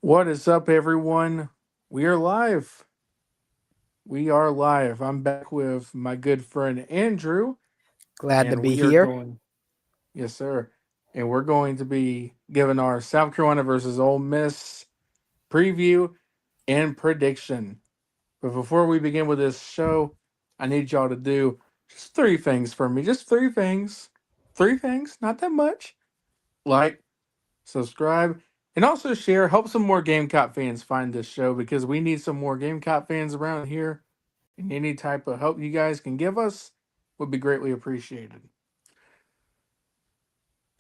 What is up, everyone? We are live. We are live. I'm back with my good friend Andrew, Glad to and be we are here. going, yes, sir. And we're going to be giving our South Carolina versus Ole Miss preview and prediction. But before we begin with this show, I need y'all to do just three things for me. Just three things. Three things, not that much. Like, subscribe, and also share. Help some more Gamecock fans find this show because we need some more Gamecock fans around here. And any type of help you guys can give us would be greatly appreciated.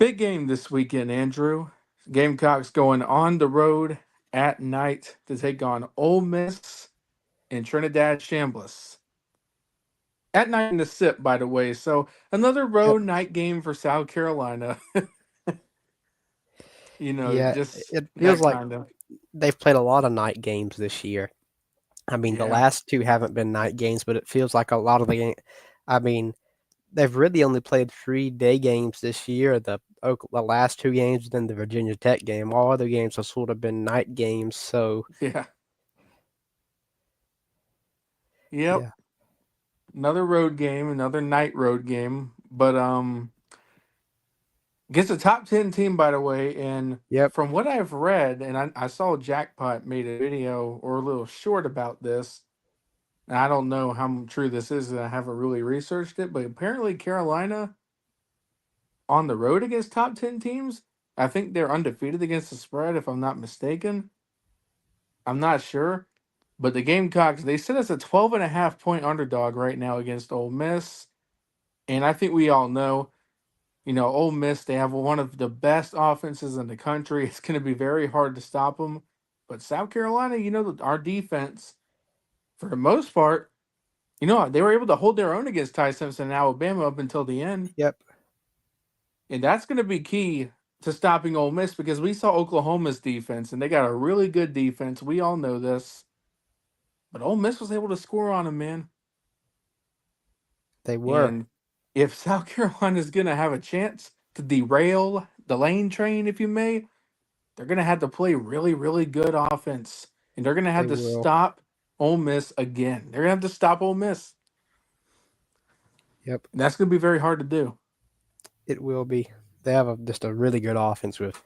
Big game this weekend, Andrew. Gamecocks going on the road at night to take on Ole Miss and Trinidad Chambliss. At night in the SIP, by the way. So another Yep. road night game for South Carolina. Yeah, Just it feels that like kind of. they've played a lot of night games this year. I mean, the Yeah. last two haven't been night games, but it feels like a lot of the game. I mean, they've really only played 3 day games this year. The last two games, then the Virginia Tech game. All other games have sort of been night games. So Yeah. Yep. yeah, Another road game, another night road game. But gets a top 10 team, by the way. And yep. from what I've read, and I saw Jackpot made a video or a little short about this. And I don't know how true this is, and I haven't really researched it, but apparently Carolina on the road against top 10 teams, I think they're undefeated against the spread, if I'm not mistaken. I'm not sure. But the Gamecocks, they sit as a 12.5 point underdog right now against Ole Miss. And I think we all know, Ole Miss, they have one of the best offenses in the country. It's going to be very hard to stop them. But South Carolina, our defense, for the most part, they were able to hold their own against Ty Simpson and Alabama up until the end. Yep. And that's going to be key to stopping Ole Miss because we saw Oklahoma's defense, and they got a really good defense. We all know this. But Ole Miss was able to score on them, man. They were. And if South Carolina is going to have a chance to derail the lane train, if you may, they're going to have to play really, really good offense. And they're going to have They to will. stop Ole Miss again. They're going to have to stop Ole Miss. Yep. And that's going to be very hard to do. It will be. They have just a really good offense with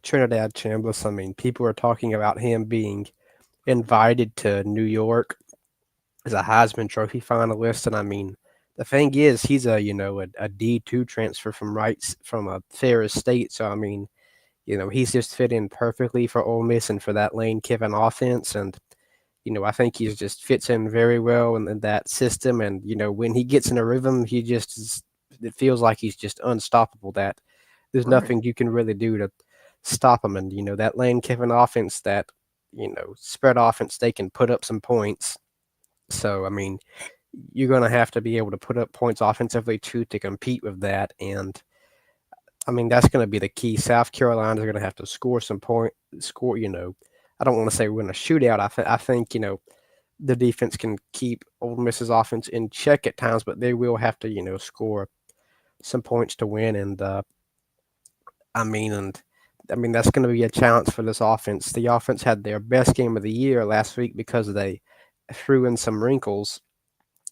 Trinidad Chambliss. I mean, people are talking about him being invited to New York as a Heisman Trophy finalist, and I mean, the thing is, he's a D2 transfer from a Ferris State, so I mean, he's just fit in perfectly for Ole Miss and for that Lane Kiffin offense, and I think he just fits in very well in that system, and when he gets in a rhythm, he just is, it feels like he's just unstoppable. That there's Right. nothing you can really do to stop him, and that Lane Kiffin offense, that spread offense, they can put up some points. So, I mean, you're going to have to be able to put up points offensively too to compete with that. And I mean, that's going to be the key. South Carolina is going to have to score some score. I don't want to say we're going to shoot out. I think the defense can keep Ole Miss's offense in check at times, but they will have to score some points to win. And I mean, and I mean that's going to be a challenge for this offense. The offense had their best game of the year last week because they threw in some wrinkles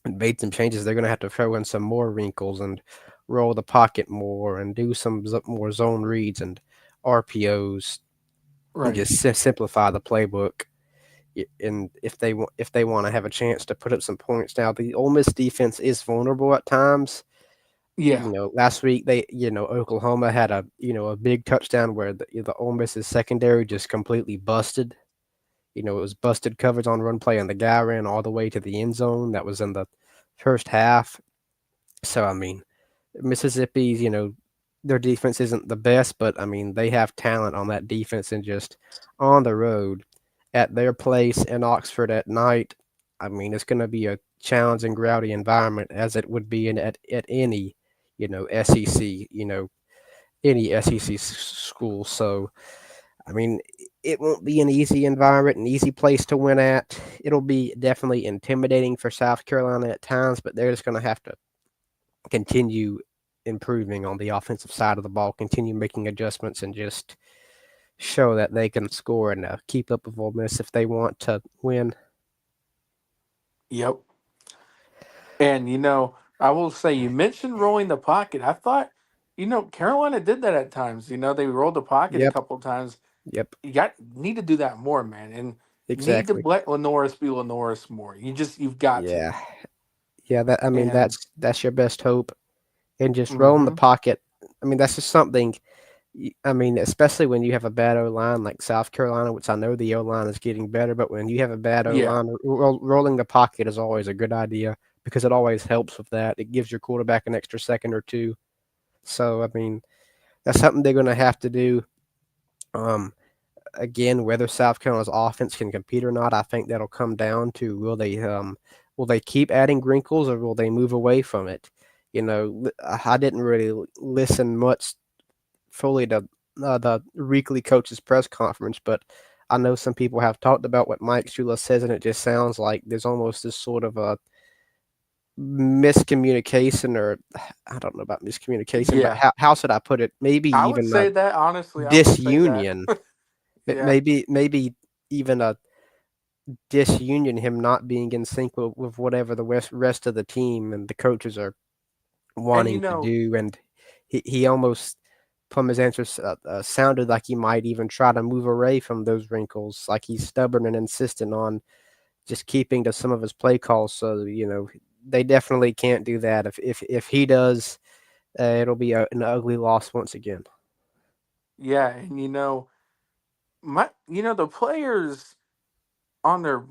and made some changes. They're going to have to throw in some more wrinkles and roll the pocket more and do some more zone reads and RPOs and Right. just simplify the playbook. And if they want to have a chance to put up some points, now the Ole Miss defense is vulnerable at times. Yeah. Last week Oklahoma had a big touchdown where the Ole Miss's secondary just completely busted. It was busted coverage on run play, and the guy ran all the way to the end zone. That was in the first half. So I mean, Mississippi's, their defense isn't the best, but I mean, they have talent on that defense, and just on the road at their place in Oxford at night. I mean, it's going to be a challenging, rowdy environment as it would be at any, SEC, any SEC school. So, I mean, it won't be an easy environment, an easy place to win at. It'll be definitely intimidating for South Carolina at times, but they're just going to have to continue improving on the offensive side of the ball, continue making adjustments, and just show that they can score and keep up with Ole Miss if they want to win. Yep. And I will say you mentioned rolling the pocket. I thought, Carolina did that at times. They rolled the pocket a Yep. couple times. Yep. You need to do that more, man, and need to Exactly. let Lenoris be Lenoris more. You've got to. Yeah. Yeah. That I mean And that's your best hope, and just rolling the hmm pocket. I mean that's just something. I mean, especially when you have a bad O line like South Carolina, which I know the O line is getting better, but when you have a bad O yeah, line, rolling the pocket is always a good idea because it always helps with that. It gives your quarterback an extra second or two. So I mean, that's something they're going to have to do. Um, Again, whether South Carolina's offense can compete or not, I think that'll come down to will they keep adding wrinkles or will they move away from it? I didn't really listen much fully to the weekly coaches press conference, but I know some people have talked about what Mike Shula says, and it just sounds like there's almost this sort of a miscommunication, or I don't know about miscommunication, but yeah. how should I put it? Maybe I would even a say that honestly. I would say that. disunion. Yeah, Maybe even a disunion. Him not being in sync with whatever the rest of the team and the coaches are and wanting to do, and he almost from his answers sounded like he might even try to move away from those wrinkles, like he's stubborn and insistent on just keeping to some of his play calls. So they definitely can't do that. If he does, it'll be an ugly loss once again. yeah, and the players on their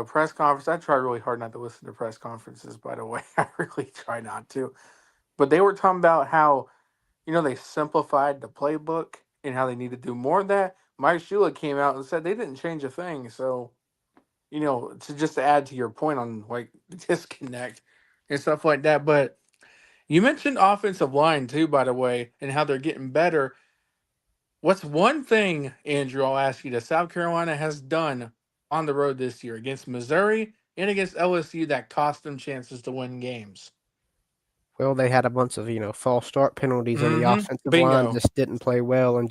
press conference. I try really hard not to listen to press conferences. By the way, I really try not to. But they were talking about how they simplified the playbook and how they need to do more of that. Mike Shula came out and said they didn't change a thing. So to add to your point on like the disconnect and stuff like that. But you mentioned offensive line too, by the way, and how they're getting better. What's one thing, Andrew, I'll ask you, that South Carolina has done on the road this year against Missouri and against LSU that cost them chances to win games? Well, they had a bunch of false start penalties, and the offensive line Bingo. just didn't play well, and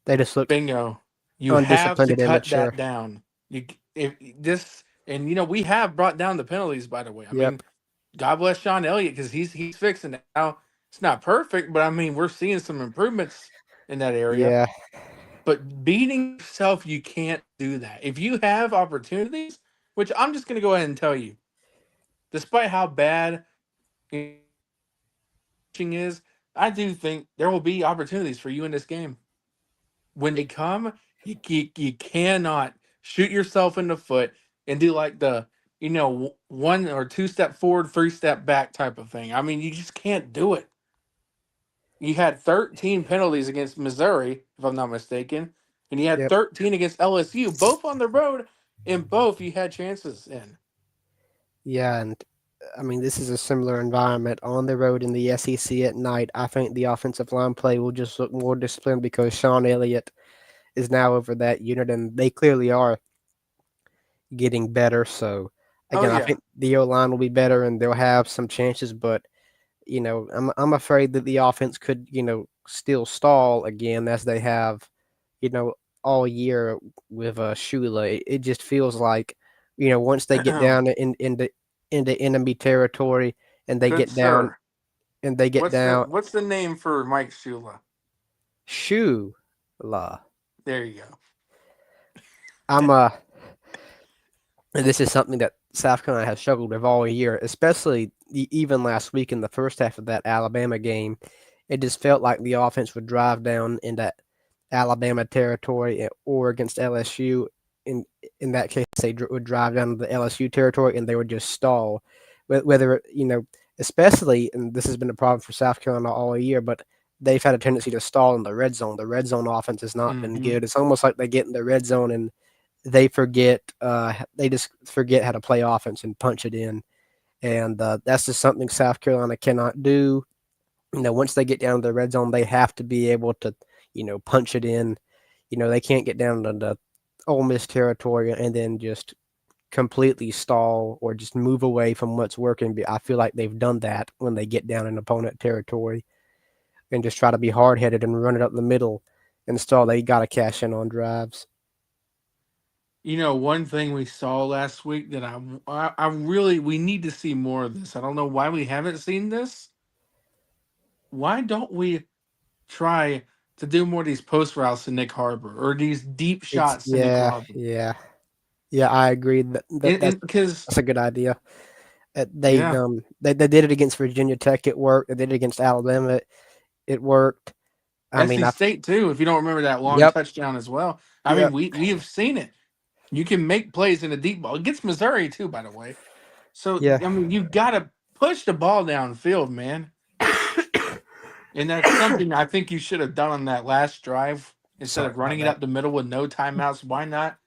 they just looked Bingo. You have undisciplined to and cut immature. that down. You if this and we have brought down the penalties, by the way. I mean, Yep. God bless Sean Elliott because he's fixing it now. It's not perfect, but I mean we're seeing some improvements in that area. Yeah. But beating yourself, you can't do that. If you have opportunities, which I'm just gonna go ahead and tell you, despite how bad coaching is, I do think there will be opportunities for you in this game. When they come, you cannot shoot yourself in the foot and do like the 1 or 2 step forward, 3 step back type of thing. I mean, you just can't do it. You had 13 penalties against Missouri, if I'm not mistaken, and you had Yep. 13 against LSU, both on the road, and both you had chances in. Yeah, and I mean this is a similar environment on the road in the SEC at night. I think the offensive line play will just look more disciplined because Sean Elliott is now over that unit, and they clearly are getting better. So Oh again, I yeah, think the O line will be better, and they'll have some chances, but I'm afraid that the offense could, still stall again as they have, you know, all year with Shula. It just feels like, once they get down into enemy territory and they good get down sir. and they get down What's the name for Mike Shula? Shula. There you I'm go. and this is something that South Carolina has struggled with all year, especially even last week in the first half of that Alabama game. It just felt like the offense would drive down into Alabama territory or against LSU. In in that case, they would drive down to the LSU territory and they would just stall. Whether especially, and this has been a problem for South Carolina all year, but they've had a tendency to stall in the red zone. The red zone offense has not been hmm good. It's almost like they get in the red zone and they just forget how to play offense and punch it in, and that's just something South Carolina cannot do. Once they get down to the red zone, they have to be able to punch it in. They can't get down to the Ole Miss territory and then just completely stall or just move away from what's working. I feel like they've done that when they get down in opponent territory and just try to be hard headed and run it up the middle. install. They got to cash in on drives. One thing we saw last week that I really we need to see more of this. I don't know why we haven't seen this. Why don't we try to do more of these post routes to Nick Harbor or these deep It's shots to Nick yeah, Harbor? yeah, yeah. I agree And because that's a good idea. yeah, They did it against Virginia Tech. It worked. They did it against Alabama. It worked. I mean, SC I State too. If you don't remember that long yep, touchdown as well, I mean yep, we have seen it. You can make plays in a deep ball against Missouri too, by the way. So yeah, I mean you've got to push the ball downfield, man. And that's something I think you should have done on that last drive instead Sorry of about running it that. up the middle with no timeouts. Why not,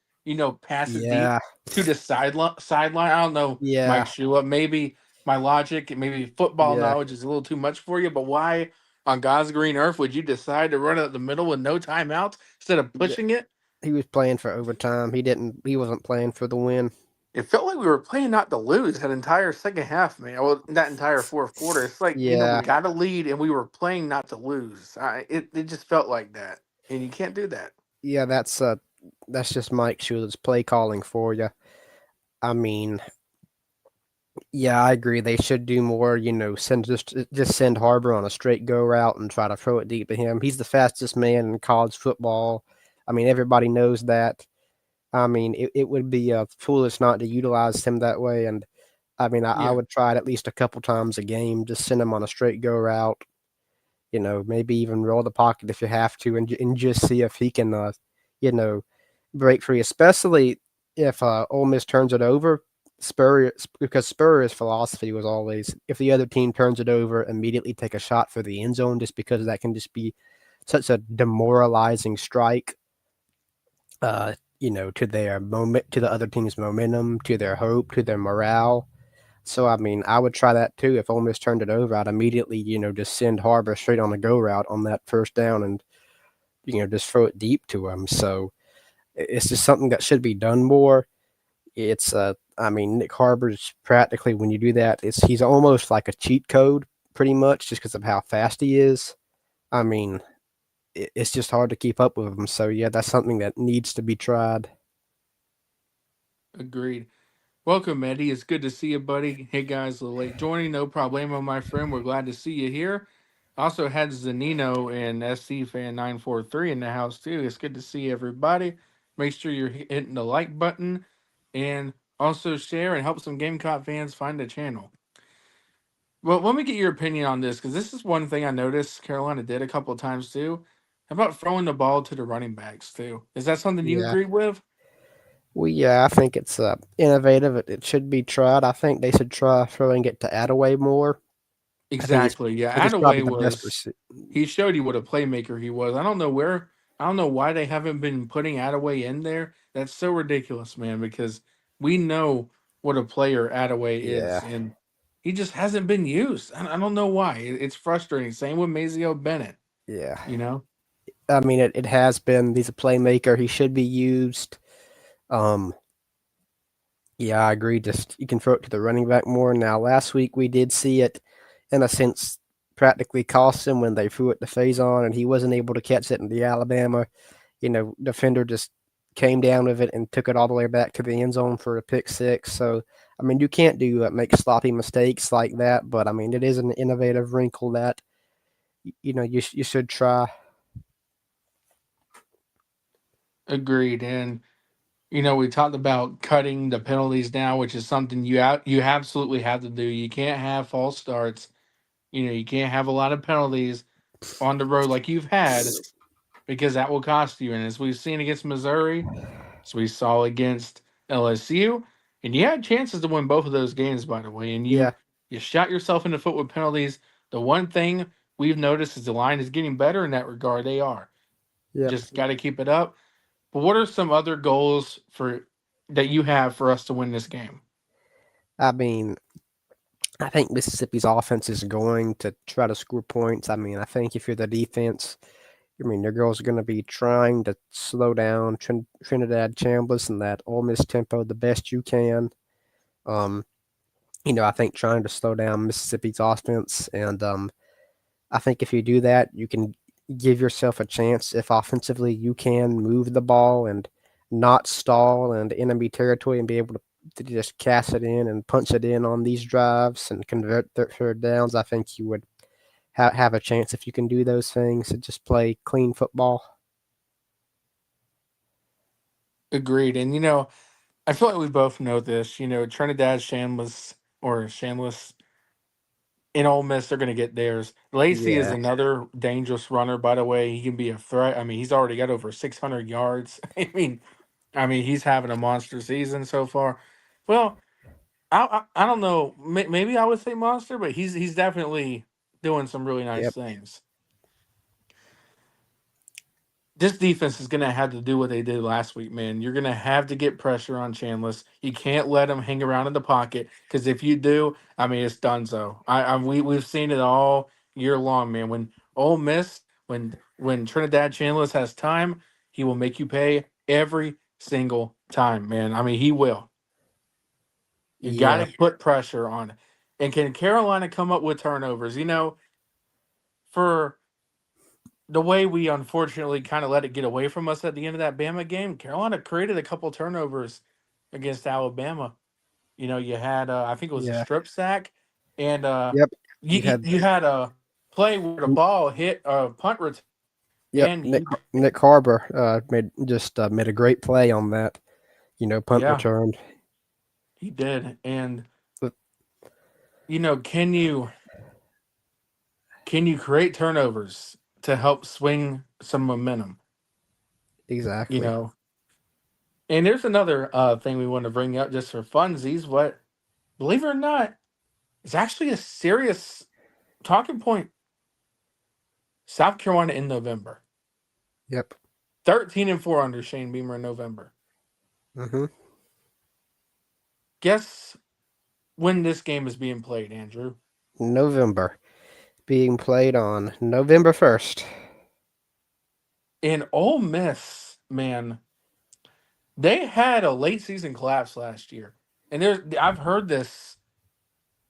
pass it deep Yeah, to the sideline? I don't know, Mike yeah, Shua. Maybe my logic and maybe football yeah. knowledge is a little too much for you, but why on God's green earth would you decide to run it up the middle with no timeouts instead of Yeah. pushing it? He was playing for overtime. He didn't. He wasn't playing for the win. It felt like we were playing not to lose that entire second half, man. Well, that entire fourth quarter. It's like, we Yeah, got a lead and we were playing not to lose. It just felt like that. And you can't do that. yeah. That's just Mike Shula's play calling for you. I mean, yeah, I agree. They should do more. Send just send Harbor on a straight go route and try to throw it deep to him. He's the fastest man in college football. I mean, everybody knows that. I mean, it would be foolish not to utilize him that way. And I mean, I Yeah. would try it at least a couple times a game. Just send him on a straight go route. Maybe even roll the pocket if you have to, and just see if he can, you know, break free. Especially if Ole Miss turns it over. Because Spurrier's philosophy was always, if the other team turns it over, immediately take a shot for the end zone, just because that can just be such a demoralizing strike. To their moment, to the other team's momentum, to their hope, to their morale. So I mean, I would try that too. If Ole Miss turned it over, I'd immediately, just send Harbor straight on the go route on that first down, and just throw it deep to him. So it's just something that should be done more. I mean, Nick Harbor's practically, when you do that, he's almost like a cheat code, pretty much, just because of how fast he is. I mean, it's just hard to keep up with him. So yeah, that's something that needs to be tried. Agreed. Welcome, Eddie. It's good to see you, buddy. Hey, guys, a little late joining. No problemo, my friend. We're glad to see you here. Also had Zanino and SC Fan 943 in the house, too. It's good to see everybody. Make sure you're hitting the like button and also share and help some Gamecock fans find the channel. Well, let me get your opinion on this because this is one thing I noticed Carolina did a couple of times, too. How about throwing the ball to the running backs, too? Is that something you Yeah. agree with? Well, yeah, I think it's innovative. It should be tried. I think they should try throwing it to Attaway more. I think he's Exactly. I think Yeah. he's probably Attaway the best was he showed you what a playmaker he was. I don't know why they haven't been putting Attaway in there. That's so ridiculous, man, because we know what a player Attaway Yeah, is, and he just hasn't been used. I don't know why. It's frustrating. Same with Mazio Bennett, yeah. you know? I mean, it has been. He's a playmaker. He should be used. Um, yeah, I agree. Just you can throw it to the running back more. Now, last week we did see it, in a sense, practically cost him when they threw it to Faison, and he wasn't able to catch it in the Alabama. Defender just came down with it and took it all the way back to the end zone for a pick six. So, I mean, you can't make sloppy mistakes like that, but I mean, it is an innovative wrinkle that you should try. Agreed. And we talked about cutting the penalties now, which is something you absolutely have to do. You can't have false starts. You can't have a lot of penalties on the road like you've had because that will cost you. And as we've seen against Missouri, as we saw against LSU, and you had chances to win both of those games, by the way, and Yeah, you shot yourself in the foot with penalties. The one thing we've noticed is the line is getting better in that regard. They are yeah. just got to keep it up. But what are some other goals for that you have for us to win this game? I mean, I think Mississippi's offense is going to try to score points. I mean, I think if you're the defense, I mean, your girls are going to be trying to slow down Trinidad Chambliss and that Ole Miss tempo the best you can. Um, I think trying to slow down Mississippi's offense, and I think if you do that, you can give yourself a chance if offensively you can move the ball and not stall in enemy territory and be able to just cast it in and punch it in on these drives and convert third downs. I think you would have a chance if you can do those things and just play clean football. Agreed. And I feel like we both know this. Trinidad Shanless or Shanless in Ole Miss, they're going to get theirs. Lacey is Yeah, another dangerous runner, by the way. He can be a threat. I mean, he's already got over 600 yards. I mean, he's having a monster season so far. Well, I don't know. Maybe I would say monster, but he's definitely doing some really nice yep, things. This defense is going to have to do what they did last week, man. You're going to have to get pressure on Chandless. You can't let him hang around in the pocket because if you do, I mean, it's done. So we've seen it all year long, man. When Ole Miss, when Trinidad Chandless has time, he will make you pay every single time, man. I mean, he will. You got yeah, to put pressure on it. And can Carolina come up with turnovers? For the way we unfortunately kind of let it get away from us at the end of that Bama game, Carolina created a couple turnovers against Alabama. You had I think it was a yeah, strip sack, and yep. you You you had you had a play where the ball hit a punt return, yep. and Nick Harbor made a great play on that. Punt yeah, return. he did. And But can you create turnovers to help swing some momentum? You exactly. know, and there's another thing we want to bring up just for funsies. What, believe it or not, is actually a serious talking point. South Carolina in November. Yep. 13-4 under Shane Beamer in November. hmm Guess when this game is being played, Andrew? November, being played on November 1st. In Ole Miss, man, they had a late season collapse last year. And I've heard this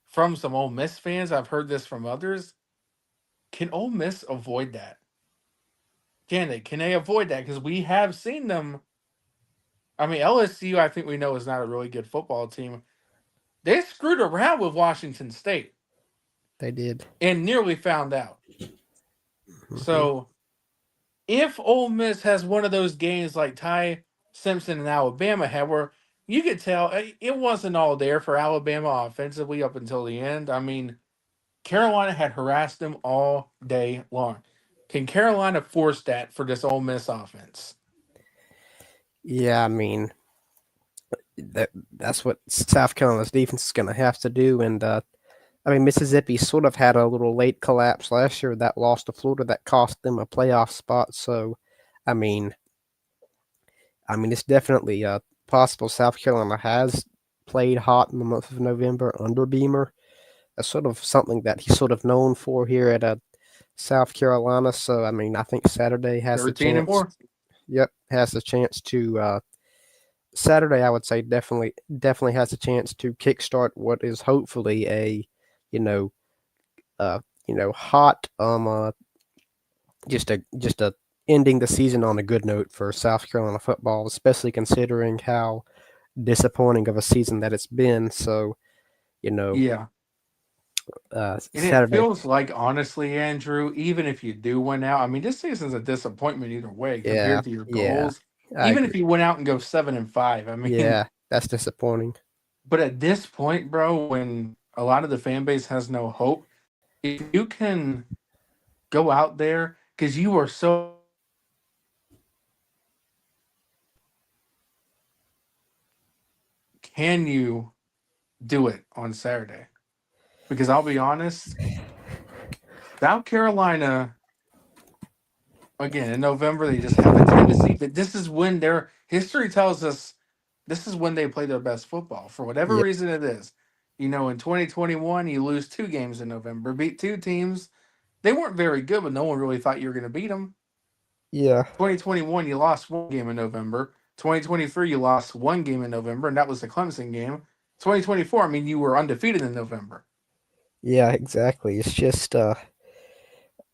from some Ole Miss fans. I've heard this from others. Can Ole Miss avoid that? Can they? Can they avoid that? Because we have seen them. I mean, LSU, I think we know, is not a really good football team. They screwed around with Washington State They did. and nearly found out. hmm So if Ole Miss has one of those games like Ty Simpson and Alabama had, where you could tell it wasn't all there for Alabama offensively up until the end. I mean, Carolina had harassed them all day long. Can Carolina force that for this Ole Miss offense? Yeah, I mean that's what South Carolina's defense is going to have to do. And I mean, Mississippi sort of had a little late collapse last year that lost to Florida that cost them a playoff spot. So, I mean, it's definitely possible South Carolina has played hot in the month of November under Beamer. That's sort of something that he's sort of known for here at South Carolina. So, I mean, I think Saturday has the 13 and chance. 4. Yep, has the chance to. Saturday, I would say definitely has a chance to kickstart what is hopefully a, you know, hot just a ending the season on a good note for South Carolina football, especially considering how disappointing of a season that it's been. So, you know, Yeah. And it Saturday, feels like, honestly, Andrew, even if you do win out, I mean, this season's a disappointment either way yeah, compared to your yeah, goals. I Even if agree. you went out and go 7-5, I mean, Yeah, that's disappointing. but at this point, bro, when a lot of the fan base has no hope, if you can go out there because you are so, can you do it on Saturday? Because I'll be honest, South Carolina, again, in November, they just have a tendency that this is when their history tells us this is when they play their best football. For whatever Yep. reason it is. In 2021, you lose two games in November, beat two teams. They weren't very good, but no one really thought you were going to beat them. Yeah. 2021, you lost one game in November. 2023, you lost one game in November, and that was the Clemson game. 2024, I mean, you were undefeated in November. Yeah. Exactly. It's just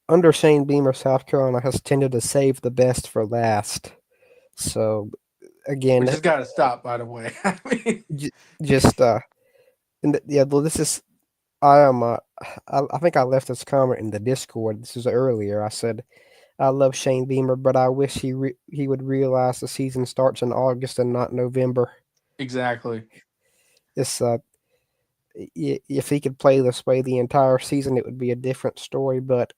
under Shane Beamer, South Carolina has tended to save the best for last. So Which again, has got to stop, by the way. I mean, j- just yeah, well, this is I am I think I left this comment in the Discord. This is earlier. I said I love Shane Beamer, but I wish he would realize the season starts in August and not November. exactly. It's if he could play this way the entire season, it would be a different story. But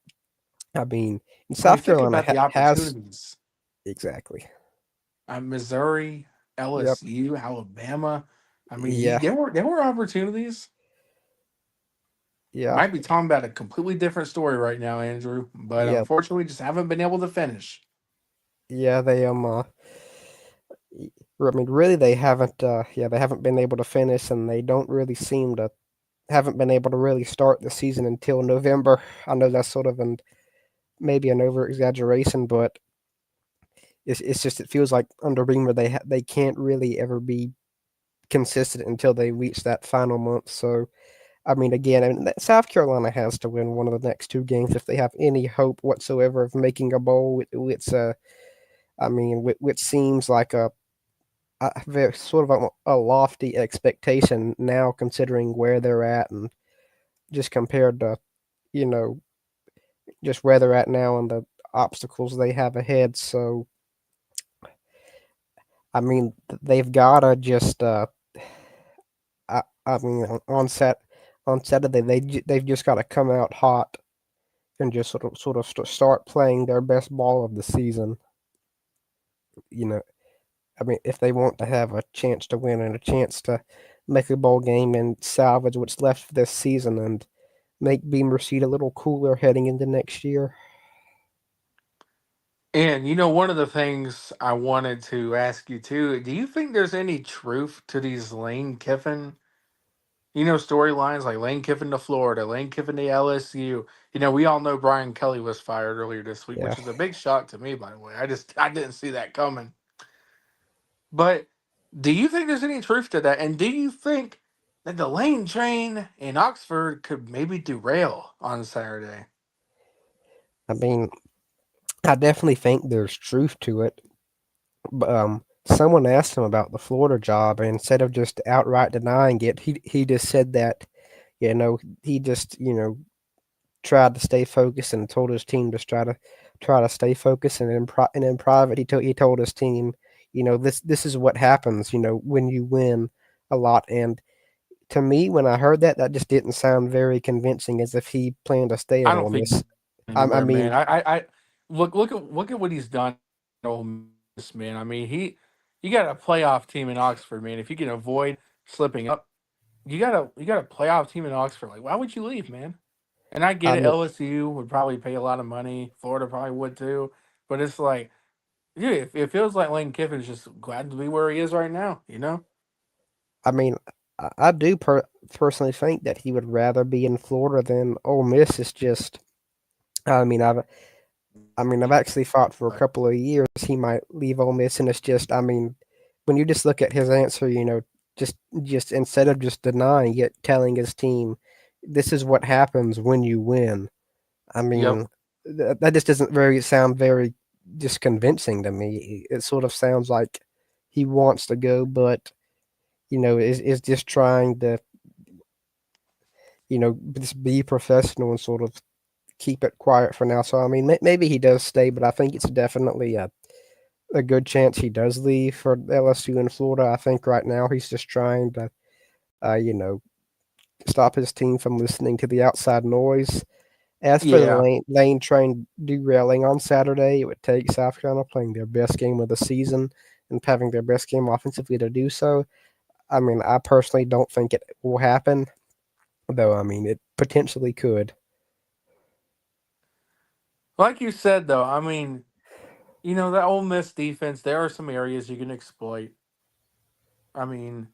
I mean, in I mean, South think Carolina about the has opportunities. exactly. Missouri, Yep. LSU, Alabama. I mean, Yeah. there were opportunities. Yeah. Might be talking about a completely different story right now, Andrew, but Yeah. unfortunately, just haven't been able to finish. Yeah. They I mean, really, they haven't. Yeah, they haven't been able to finish, and they don't really seem to haven't been able to really start the season until November. I know that's sort of maybe an over exaggeration, but it's just it feels like under Beamer they can't really ever be consistent until they reach that final month. So I mean, again, South Carolina has to win one of the next two games if they have any hope whatsoever of making a bowl. Which I mean, which seems like a very sort of a lofty expectation now, considering where they're at and just compared to you know just where they're at now and the obstacles they have ahead. So I mean, they've gotta just. I mean, on Saturday they've just got to come out hot and just sort of start playing their best ball of the season. You know, I mean, if they want to have a chance to win and a chance to make a bowl game and salvage what's left of this season and make Beamer seat a little cooler heading into next year. And one of the things I wanted to ask you too, do you think there's any truth to these Lane Kiffin, storylines like Lane Kiffin to Florida, Lane Kiffin to LSU? We all know Brian Kelly was fired earlier this week, Yeah, which is a big shock to me, by the way. I didn't see that coming. But do you think there's any truth to that? And do you think that the Lane train in Oxford could maybe derail on Saturday? I mean, I definitely think there's truth to it. But someone asked him about the Florida job, and instead of just outright denying it, he just said that he just tried to stay focused and told his team to try to stay focused. And in private, he told his team, this is what happens, when you win a lot. And to me, when I heard that, that just didn't sound very convincing, as if he planned to stay I at don't Ole think Miss. I anywhere, man. mean, I look at what he's done at Ole Miss, man. I mean, you got a playoff team in Oxford, man. If you can avoid slipping up, you got a playoff team in Oxford. Like, why would you leave, man? And I get I it. mean, LSU would probably pay a lot of money. Florida probably would too. But it's like, dude, it feels like Lane Kiffin's just glad to be where he is right now. I mean, I do personally think that he would rather be in Florida than Ole Miss. It's just, I mean, I've actually thought for a couple of years he might leave Ole Miss, and it's just, I mean, when you just look at his answer, just instead of just denying it, telling his team, "This is what happens when you win." I Yep. mean, that just doesn't sound very just convincing to me. It sort of sounds like he wants to go, but is just trying to just be professional and sort of keep it quiet for now. So I mean, maybe he does stay, but I think it's definitely a good chance he does leave for LSU in Florida. I think right now he's just trying to, uh, you know, stop his team from listening to the outside noise. As for the Yeah. lane train derailing on Saturday, it would take South Carolina playing their best game of the season and having their best game offensively to do so. I mean, I personally don't think it will happen, though. I mean, it potentially could. Like you said, though, I mean, that Ole Miss defense. There are some areas you can exploit. I mean,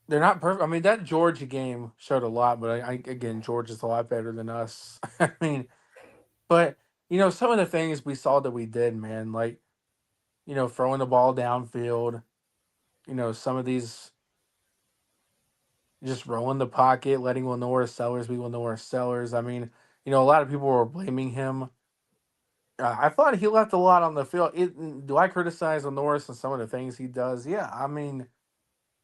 they're not perfect. I mean, that Georgia game showed a lot, but again, Georgia's a lot better than us. I mean, but some of the things we saw that we did, man, like throwing the ball downfield. Some of these just rolling the pocket, letting Lenora Sellers be Lenora Sellers. I mean, A lot of people were blaming him. I thought he left a lot on the field. Do I criticize Norris and some of the things he does? Yeah, I mean,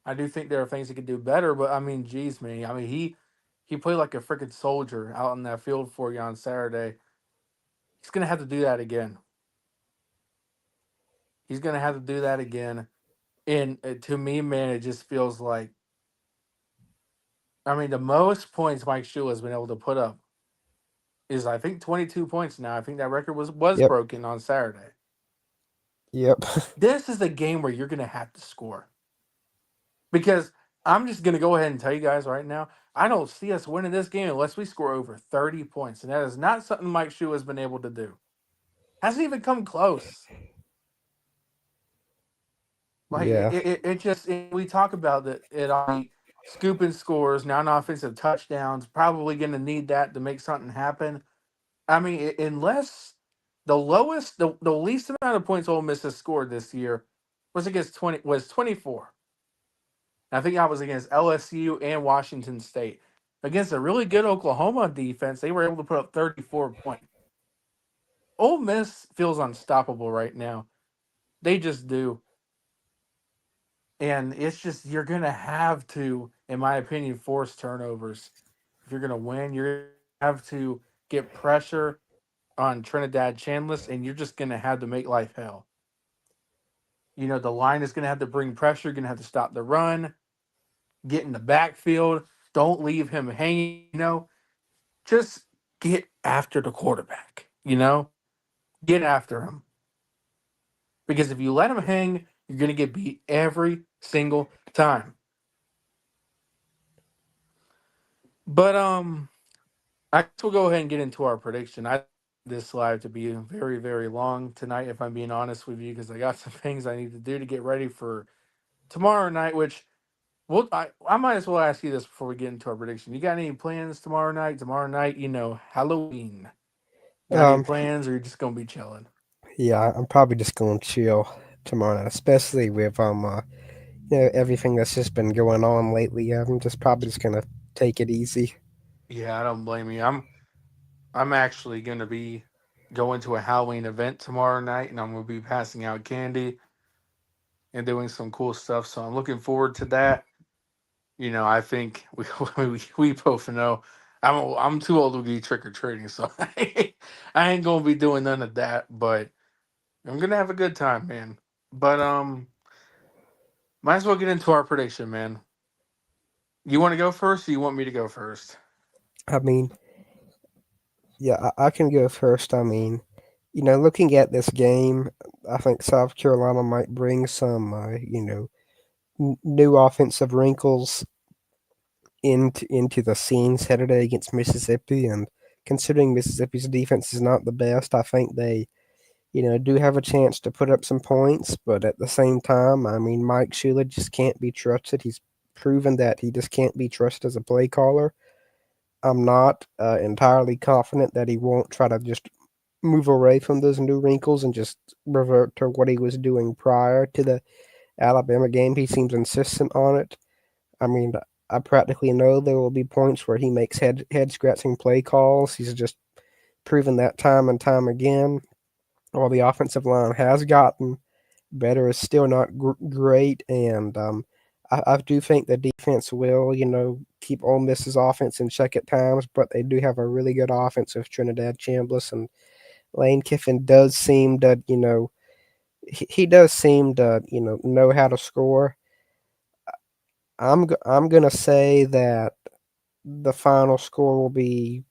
I do think there are things he could do better, but I mean, geez, me. I mean, he played like a freaking soldier out in that field for you on Saturday. He's gonna have to do that again. He's gonna have to do that again. And to me, man, it just feels like, I mean, the most points Mike Shula has been able to put up is, I think, 22 points now. I think that record was Yep. broken on Saturday. Yep. This is a game where you're gonna have to score, because I'm just gonna go ahead and tell you guys right now, I don't see us winning this game unless we score over 30 points, and that is not something Mike Shula has been able to do. Hasn't even come close. Like Yeah. it just we talk about it on the scooping scores, non-offensive touchdowns. Probably going to need that to make something happen. I mean, unless the least amount of points Ole Miss has scored this year was 24. I think that was against LSU and Washington State. Against a really good Oklahoma defense, they were able to put up 34 points. Ole Miss feels unstoppable right now. They just do. And it's just, you're gonna have to, in my opinion, force turnovers. If you're gonna win, you're gonna have to get pressure on Trinidad Chandless, and you're just gonna have to make life hell. The line is gonna have to bring pressure. You're gonna have to stop the run, get in the backfield. Don't leave him hanging. Just get after the quarterback. Get after him, because if you let him hang, you're gonna get beat every single time. But I guess we'll go ahead and get into our prediction. I this live to be very, very long tonight, if I'm being honest with you, because I got some things I need to do to get ready for tomorrow night. Which, I might as well ask you this before we get into our prediction. You got any plans tomorrow night? Tomorrow night, Halloween. Got any Um. plans, or you just gonna be chilling? Yeah. I'm probably just going to chill tomorrow night, especially with everything that's just been going on lately. I'm just probably just gonna take it easy. Yeah, I don't blame you. I'm actually gonna be going to a Halloween event tomorrow night, and I'm gonna be passing out candy and doing some cool stuff. So I'm looking forward to that. I think we both know I'm too old to be trick or treating, so I ain't gonna be doing none of that. But I'm gonna have a good time, man. But might as well get into our prediction, man. You want to go first, or you want me to go first? I mean, yeah, I can go first. I mean, looking at this game, I think South Carolina might bring some, new offensive wrinkles into the scene Saturday against Mississippi. And considering Mississippi's defense is not the best, I think they, do have a chance to put up some points. But at the same time, I mean, Mike Shula just can't be trusted. He's proven that he just can't be trusted as a play caller. I'm not entirely confident that he won't try to just move away from those new wrinkles and just revert to what he was doing prior to the Alabama game. He seems insistent on it. I mean, I practically know there will be points where he makes head scratching play calls. He's just proven that time and time again. While the offensive line has gotten better, is still not great, and I do think the defense will, keep Ole Miss's offense in check at times, but they do have a really good offense with Trinidad Chambliss, and Lane Kiffin does seem to, he does seem to, know how to score. I'm gonna say that the final score will be.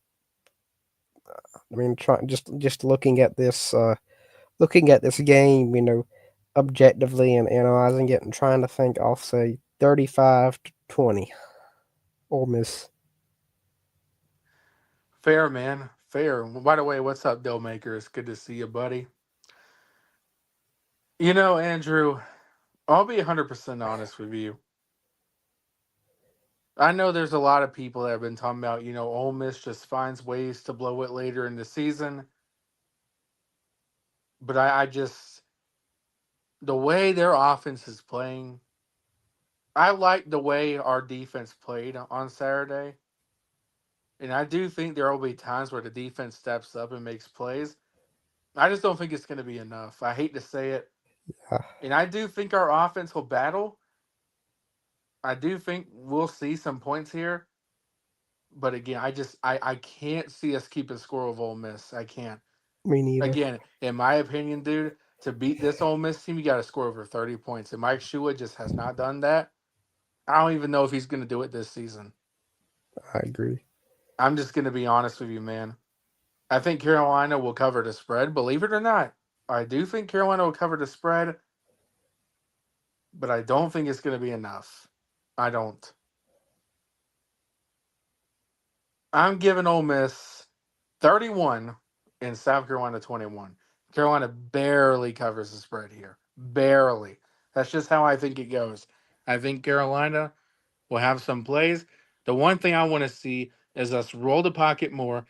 I mean, just looking at this game, objectively and analyzing it and trying to think, I'll say 35-20. Ole Miss. Fair, man. Fair. By the way, what's up, Dough Maker? It's good to see you, buddy. Andrew, I'll be 100% honest with you. I know there's a lot of people that have been talking about, Ole Miss just finds ways to blow it later in the season. But I just, the way their offense is playing, I like the way our defense played on Saturday. And I do think there will be times where the defense steps up and makes plays. I just don't think it's going to be enough. I hate to say it. Uh, And I do think our offense will battle. I do think we'll see some points here. But again, I can't see us keeping score of Ole Miss. I can't. Me neither. Again, in my opinion, dude, to beat this Ole Miss team, you got to score over 30 points. And Mike Shula just has not done that. I don't even know if he's going to do it this season. I agree. I'm just going to be honest with you, man. I think Carolina will cover the spread. Believe it or not, I do think Carolina will cover the spread, but I don't think it's going to be enough. I don't. I'm giving Ole Miss 31 and South Carolina 21. Carolina barely covers the spread here. Barely. That's just how I think it goes. I think Carolina will have some plays. The one thing I want to see is us roll the pocket more,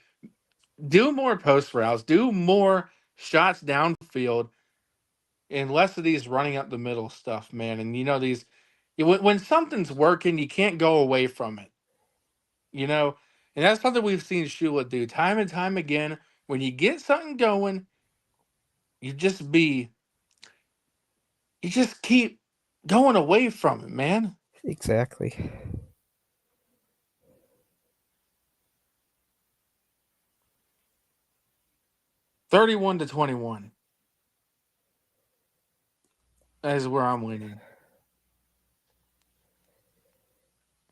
do more post routes, do more shots downfield, and less of these running up the middle stuff, man. And these when something's working, you can't go away from it. You know, and that's something we've seen Shula do time and time again. When you get something going, you just be you just keep going away from it, man. Exactly. 31-21. That is where I'm leaning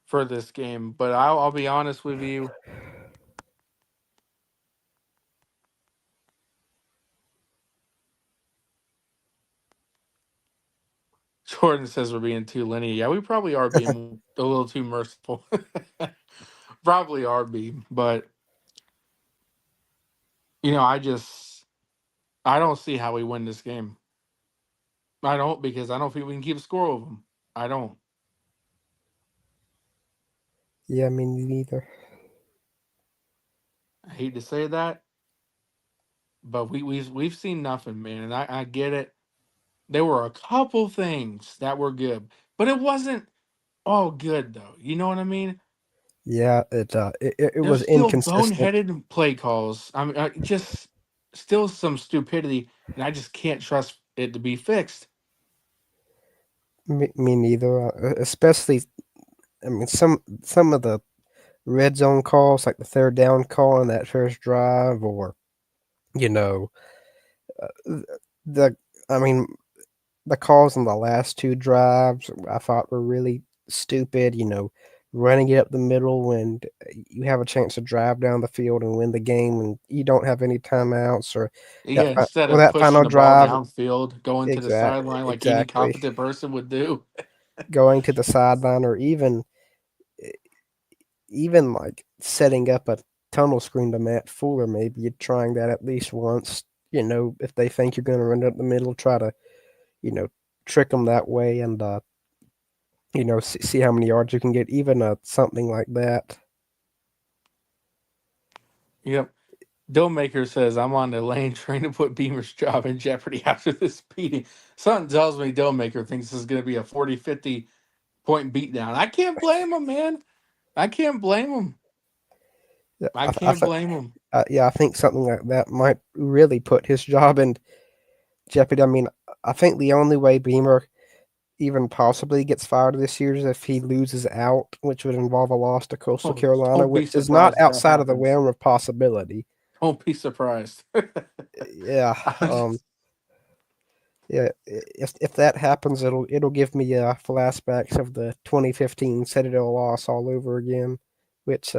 for this game. But I'll be honest with you. Jordan says we're being too linear. Yeah, we probably are being a little too merciful. Probably are being, but I don't see how we win this game. I don't because I don't think we can keep score of them. I don't. Yeah, me neither. I hate to say that, but we've seen nothing, man. And I get it. There were a couple things that were good, but it wasn't all good though. You know what I mean? Yeah, it There's was still inconsistent. boneheaded play calls. I mean, just still some stupidity, and I just can't trust it to be fixed. Me neither. Especially, I mean, some of the red zone calls, like the third down call on that first drive, or you know, the I mean, the calls on the last two drives I thought were really stupid. Running it up the middle when you have a chance to drive down the field and win the game, and you don't have any timeouts, or Yeah, instead of that pushing final the ball drive. downfield, going to the sideline like any Exactly. competent person would do. Going to the sideline, or even like setting up a tunnel screen to Matt Fuller, maybe you're trying that at least once. If they think you're going to run it up the middle, try to you know trick them that way, and see how many yards you can get. Even something like that. Yep. Dillmaker says, I'm on the lane trying to put Beamer's job in jeopardy after this beating. Something tells me Dillmaker thinks this is going to be a 40, 50 point beatdown. I can't blame him, man. I can't blame him. Yeah, I can't blame him. I think something like that might really put his job in jeopardy. I mean, I think the only way Beamer even possibly gets fired this year is if he loses out, which would involve a loss to Coastal Oh, Carolina, don't be which is not surprised if that outside of the happens. realm of possibility. Don't be surprised. Yeah, I just, yeah. If that happens, it'll give me flashbacks of the 2015 Citadel loss all over again, which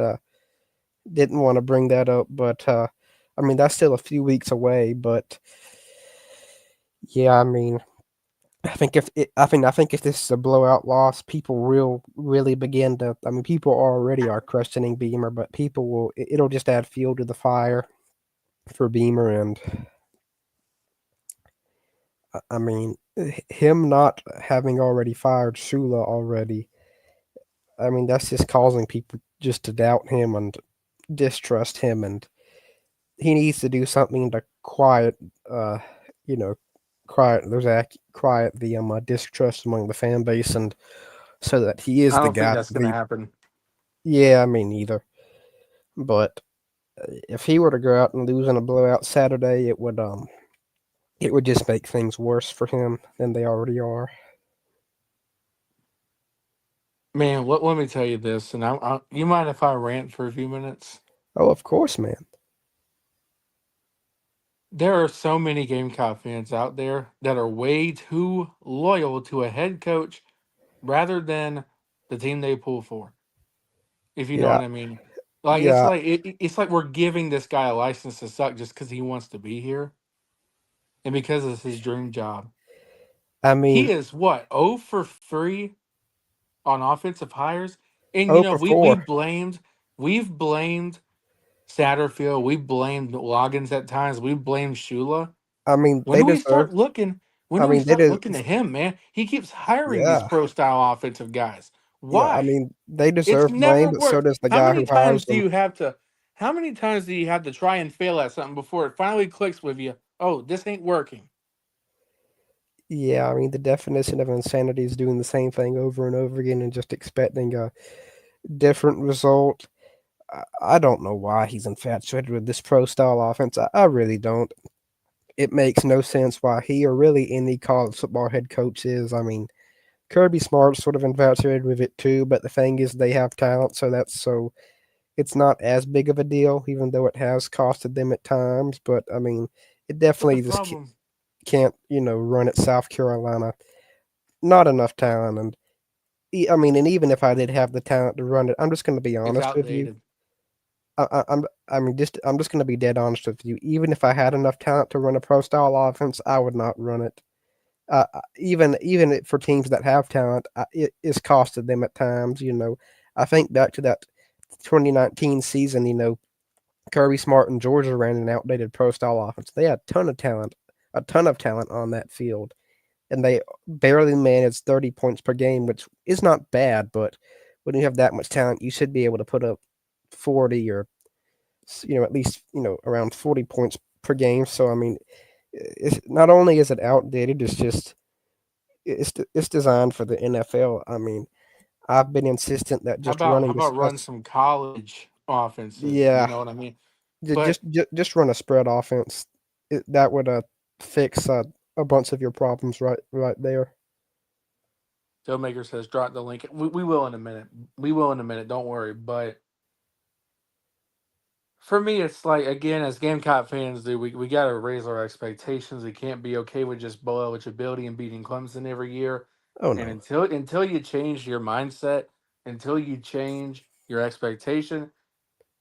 didn't want to bring that up, but I mean that's still a few weeks away. But yeah, I mean, I think if this is a blowout loss, people will really begin to. I mean, people already are questioning Beamer, but people will. It'll just add fuel to the fire for Beamer, and I mean, him not having already fired Shula already. I mean, that's just causing people just to doubt him and distrust him, and he needs to do something to quiet, you know, quiet the distrust among the fan base, and so that he is I the don't think guy that's to going to be. happen. Yeah, I mean, either. But if he were to go out and lose in a blowout Saturday, it would just make things worse for him than they already are. Man, let me tell you this, and you mind if I rant for a few minutes? Oh, of course, man. There are so many Gamecock fans out there that are way too loyal to a head coach rather than the team they pull for. If you know Yeah, what I mean. Like yeah. it's like we're giving this guy a license to suck just because he wants to be here and because it's his dream job. I He mean, is what 0 for 3 on offensive hires, and you 0 know for we 4. we've blamed Satterfield, we blamed Loggins at times, we blamed Shula. I mean, When they do we deserve. start looking? When I do we mean, they start did. looking to him, man? He keeps hiring these Yeah, pro style offensive guys. yeah. I Why? mean, they It's deserve blame, never but so worked. does the guy who hires them. How many times do you have to try and fail at something before it finally clicks with you? Oh, this ain't working. Yeah, I mean, the definition of insanity is doing the same thing over and over again and just expecting a different result. I don't know why he's infatuated with this pro style offense. I really don't. It makes no sense why he or really any college football head coach is. I mean, Kirby Smart's sort of infatuated with it too, but the thing is they have talent, so it's not as big of a deal, even though it has costed them at times. But I mean, it But the definitely just problem can't, run at South Carolina. Not enough talent, and I mean, and even if I did have the talent to run it, I'm just going to be is honest with you. outdated. I'm just going to be dead honest with you. Even if I had enough talent to run a pro style offense, I would not run it. Even for teams that have talent, it is costed them at times. I think back to that 2019 season. Kirby Smart and Georgia ran an outdated pro style offense. They had a ton of talent on that field, and they barely managed 30 points per game, which is not bad. But when you have that much talent, you should be able to put up 40 or at least around 40 points per game. So I mean, it's not only is it outdated, it's designed for the NFL. I mean, I've been insistent that just How running about a run some college offenses? You yeah, know what I mean? ju- But just ju- just run a spread offense. That would fix a bunch of your problems right there. Joe Maker says drop the link. We will in a minute. We will in a minute. Don't worry. But for me, it's like again, as Gamecock fans do, we got to raise our expectations. We can't be okay with just below eligibility and beating Clemson every year. Oh And no, until you change your mindset, until you change your expectation,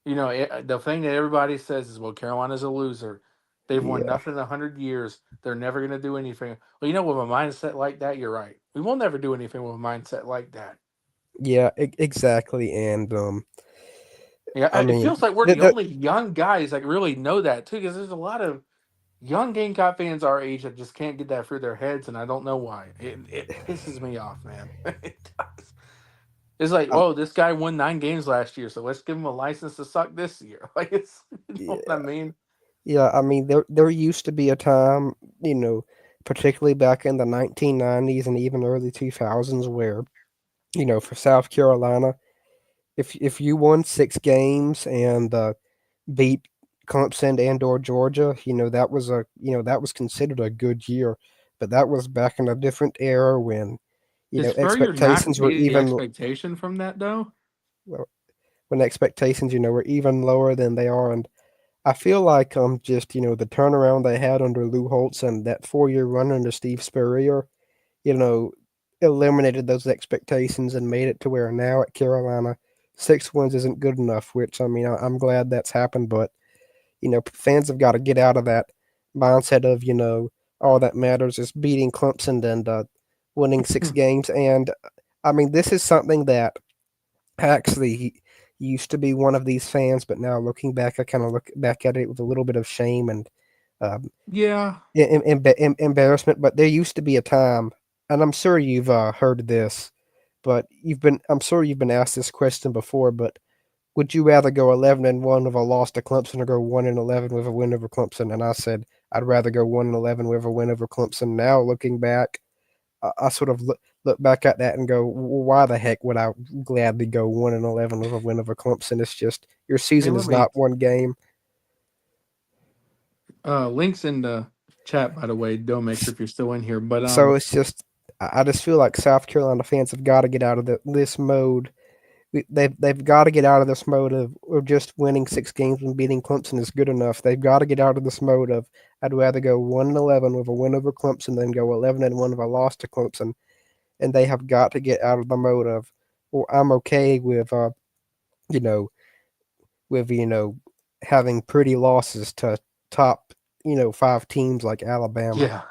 the thing that everybody says is, "Well, Carolina's a loser. They've won yeah, nothing in 100 years. They're never going to do anything." Well, with a mindset like that, you're right. We will never do anything with a mindset like that. yeah, exactly. And Yeah, I it mean, feels like we're the only young guys that really know that too, because there's a lot of young Gamecock fans our age that just can't get that through their heads, and I don't know why. It pisses me off, man. It does. It's like, um, oh, this guy won 9 games last year, so let's give him a license to suck this year. Like you know what I yeah, mean? yeah. I mean, there used to be a time, particularly back in the 1990s and even early 2000s, where for South Carolina, if you won 6 games and beat Clemson and or Georgia, that was considered a good year. But that was back in a different era when Does Spurrier not expectations were see the even expectation from that though? when expectations were even lower than they are. And I feel like just the turnaround they had under Lou Holtz and that 4 year run under Steve Spurrier, you know, eliminated those expectations and made it to where now at Carolina, 6 wins isn't good enough. Which I mean, I'm glad that's happened, but fans have got to get out of that mindset of all that matters is beating Clemson and winning 6 games. And I mean, this is something that actually he used to be one of these fans, but now looking back, I kind of look back at it with a little bit of shame and um, Yeah. embarrassment. But there used to be a time, and I'm sure you've heard this, but I'm sure you've been asked this question before. But would you rather go 11-1 with a loss to Clemson or go 1-11 with a win over Clemson? And I said I'd rather go 1-11 with a win over Clemson. Now looking back, I sort of look back at that and go, why the heck would I gladly go 1-11 with a win over Clemson? It's just your season let is me not one game. links in the chat, by the way, Domix, if you're still in here. But So it's just I just feel like South Carolina fans have got to get out of this mode. They've got to get out of this mode of just winning 6 games and beating Clemson is good enough. They've got to get out of this mode of I'd rather go 1-11 with a win over Clemson than go 11-1 with a loss to Clemson. And they have got to get out of the mode of, well, I'm okay with you know, having pretty losses to top 5 teams like Alabama.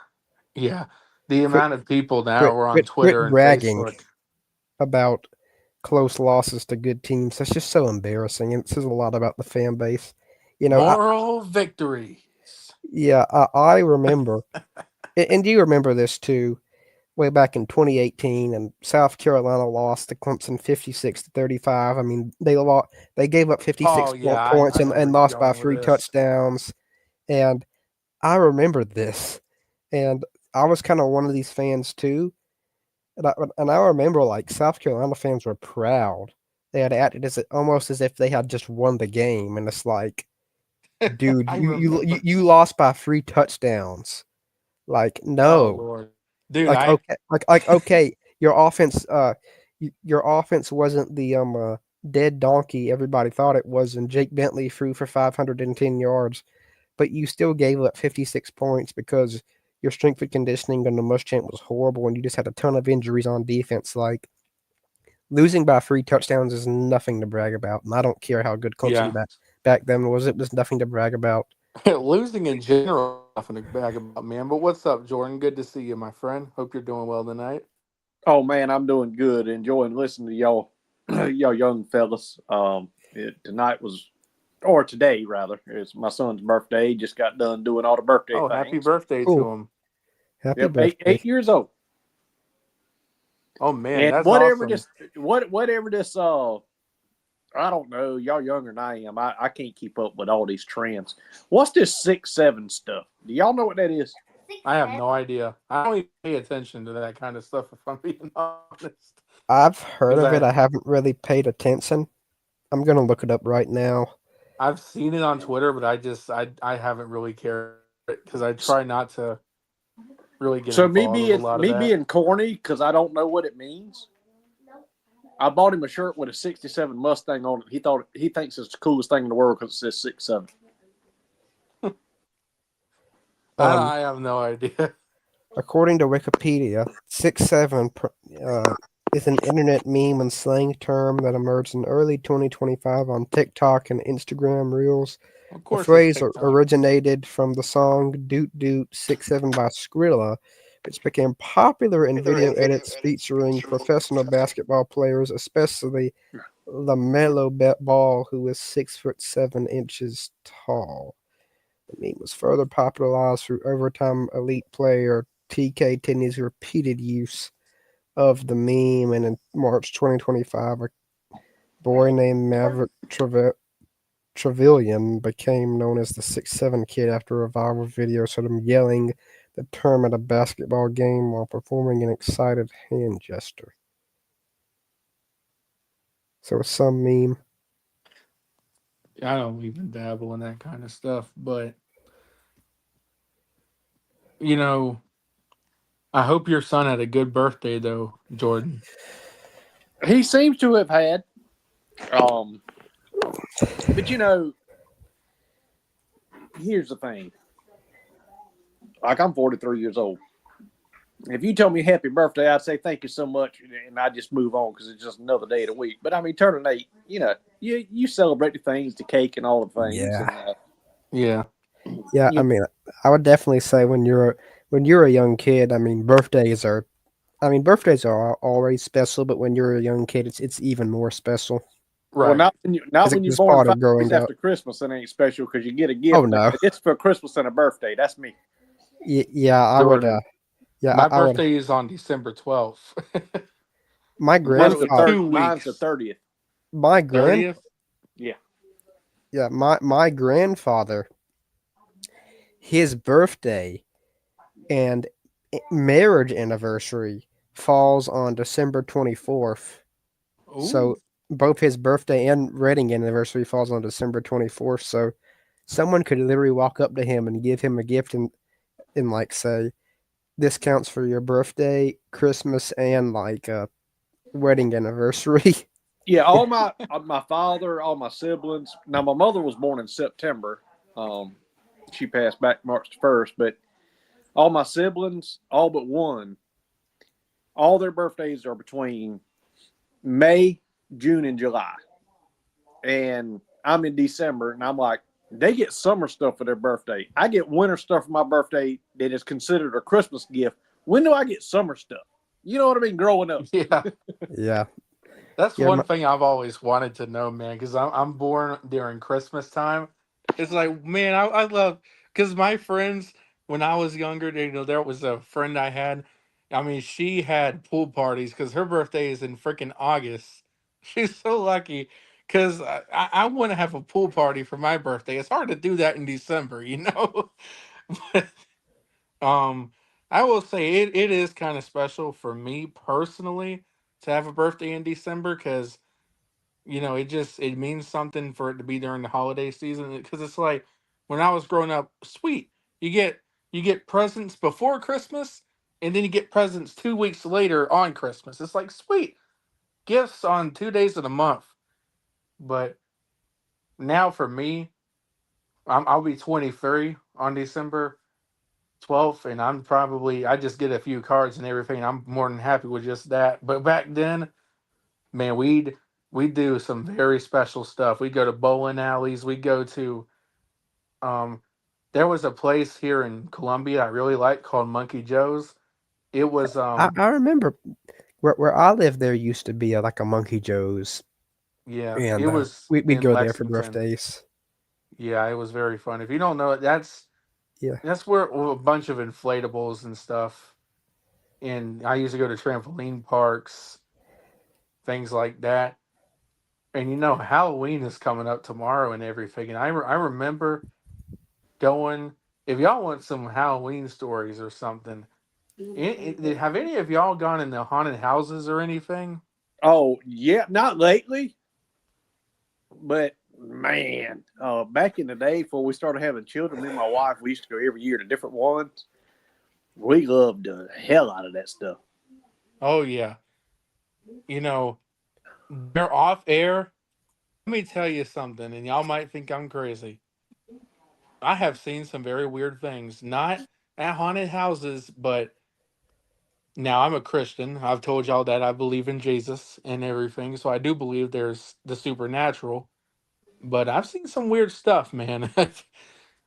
yeah. The Quit amount of people now quit are on quit quit Twitter and bragging Facebook. about close losses to good teams. That's just so embarrassing, and it says a lot about the fan base. Moral victories. Yeah, I remember, and you remember this too, way back in 2018, and South Carolina lost to Clemson 56-35. I mean, they gave up 56 Oh yeah, points I know where and you're lost by going with 3 this. touchdowns. And I remember this, and I was kind of one of these fans too. And I remember like South Carolina fans were proud. They had acted almost as if they had just won the game, and it's like, dude, I you remember. you lost by 3 touchdowns. Like, Oh no, Lord, dude, like I okay, okay, your offense wasn't the dead donkey everybody thought it was, and Jake Bentley threw for 510 yards, but you still gave up 56 points because your strength and conditioning on the Muschamp was horrible, and you just had a ton of injuries on defense. Like, losing by 3 touchdowns is nothing to brag about, and I don't care how good Clemson yeah. back then was. It was nothing to brag about. Losing in general, nothing to brag about, man. But what's up, Jordan? Good to see you, my friend. Hope you're doing well tonight. Oh man, I'm doing good. Enjoying listening to y'all, y'all young fellas. Tonight was, or today rather, it's my son's birthday. He just got done doing all the birthday Oh, things. happy birthday to Cool. him. Happy Yep, birthday. 8 years old. Oh man, And that's whatever awesome. whatever this I don't know. Y'all younger than I am. I can't keep up with all these trends. What's this 6-7 stuff? Do y'all know what that is? I have no idea. I don't even pay attention to that kind of stuff, if I'm being honest. I've heard of it. I I haven't really paid attention. I'm gonna look it up right now. I've seen it on Twitter, but I haven't really cared because I try not to really get So involved with a lot of that. being corny because I don't know what it means. I bought him a shirt with a '67 Mustang on it. He thinks it's the coolest thing in the world because it says 6-7. I have no idea. According to Wikipedia, 6-7 is an internet meme and slang term that emerged in early 2025 on TikTok and Instagram Reels. Of The course, phrase it's TikTok. originated from the song Doot Doot 6-7 by Skrilla, which became popular in video edits featuring professional basketball players, especially LaMelo Ball, who is 6'7" tall. The meme was further popularized through overtime elite player TK Tinney's repeated use of the meme, and in March 2025, a boy named Maverick Trevelyan became known as the 6'7" kid after a viral video showed him yelling the term at a basketball game while performing an excited hand gesture. So it's some meme. I don't even dabble in that kind of stuff, but I hope your son had a good birthday, though, Jordan. He seems to have had. But here's the thing. Like, I'm 43 years old. If you told me happy birthday, I'd say thank you so much, and I'd just move on because it's just another day of the week. But I mean, turning 8, you celebrate the things, the cake, and all the things. Yeah. Yeah. Yeah, I mean, I would definitely say when you're a young kid, I mean, birthdays are already special, but when you're a young kid, it's even more special. Right. Well, not when you're born 5 days after Christmas, it ain't special because you get a gift. Oh no, it's for Christmas and a birthday. That's me. Yeah, I would. Yeah, my birthday is on December 12th. My grandfather. Mine's the 30th. My grand. 30th? Yeah. Yeah, my grandfather. His birthday, and marriage anniversary falls on December 24th. So Ooh. both his birthday and wedding anniversary falls on December 24th. So someone could literally walk up to him and give him a gift and like say, this counts for your birthday, Christmas, and like wedding anniversary. Yeah, all my father, all my siblings. Now, my mother was born in September. She passed back March 1st, but all my siblings, all but one, all their birthdays are between May, June, and July. And I'm in December, and I'm like, they get summer stuff for their birthday. I get winter stuff for my birthday that is considered a Christmas gift. When do I get summer stuff? You know what I mean? Growing up. Yeah. Yeah. That's Yeah, one thing I've always wanted to know, man, because I'm born during Christmas time. It's like, man, I love, because my friends, when I was younger, there was a friend I had. I mean, she had pool parties because her birthday is in freaking August. She's so lucky because I want to have a pool party for my birthday. It's hard to do that in December, you know? But, um, I will say it is kind of special for me personally to have a birthday in December because it means something for it to be during the holiday season because it's like when I was growing up, sweet. You get you get presents before Christmas and then you get presents 2 weeks later on Christmas. It's like sweet gifts on 2 days of the month. But now for me, I'll be 23 on December 12th, and I just get a few cards and everything. I'm more than happy with just that. But back then, man, we do some very special stuff. We go to bowling alleys. We go to um there was a place here in Columbia I really liked called Monkey Joe's. It was I remember where I lived. There used to be like a Monkey Joe's, yeah, it and was we'd in go there for Lexington. birthdays. Yeah, it was very fun. If you don't know it, Yeah. that's where a bunch of inflatables and stuff. And I used to go to trampoline parks, things like that. And Halloween is coming up tomorrow and everything. And I remember going. If y'all want some Halloween stories or something, have any of y'all gone in the haunted houses or anything? Oh, yeah. Not lately, but man, back in the day before we started having children, me and my wife, we used to go every year to different ones. We loved the hell out of that stuff. Oh yeah, you know they're off air. Let me tell you something, and y'all might think I'm crazy. I have seen some very weird things, not at haunted houses, but now I'm a Christian. I've told y'all that I believe in Jesus and everything, so I do believe there's the supernatural. But I've seen some weird stuff, man.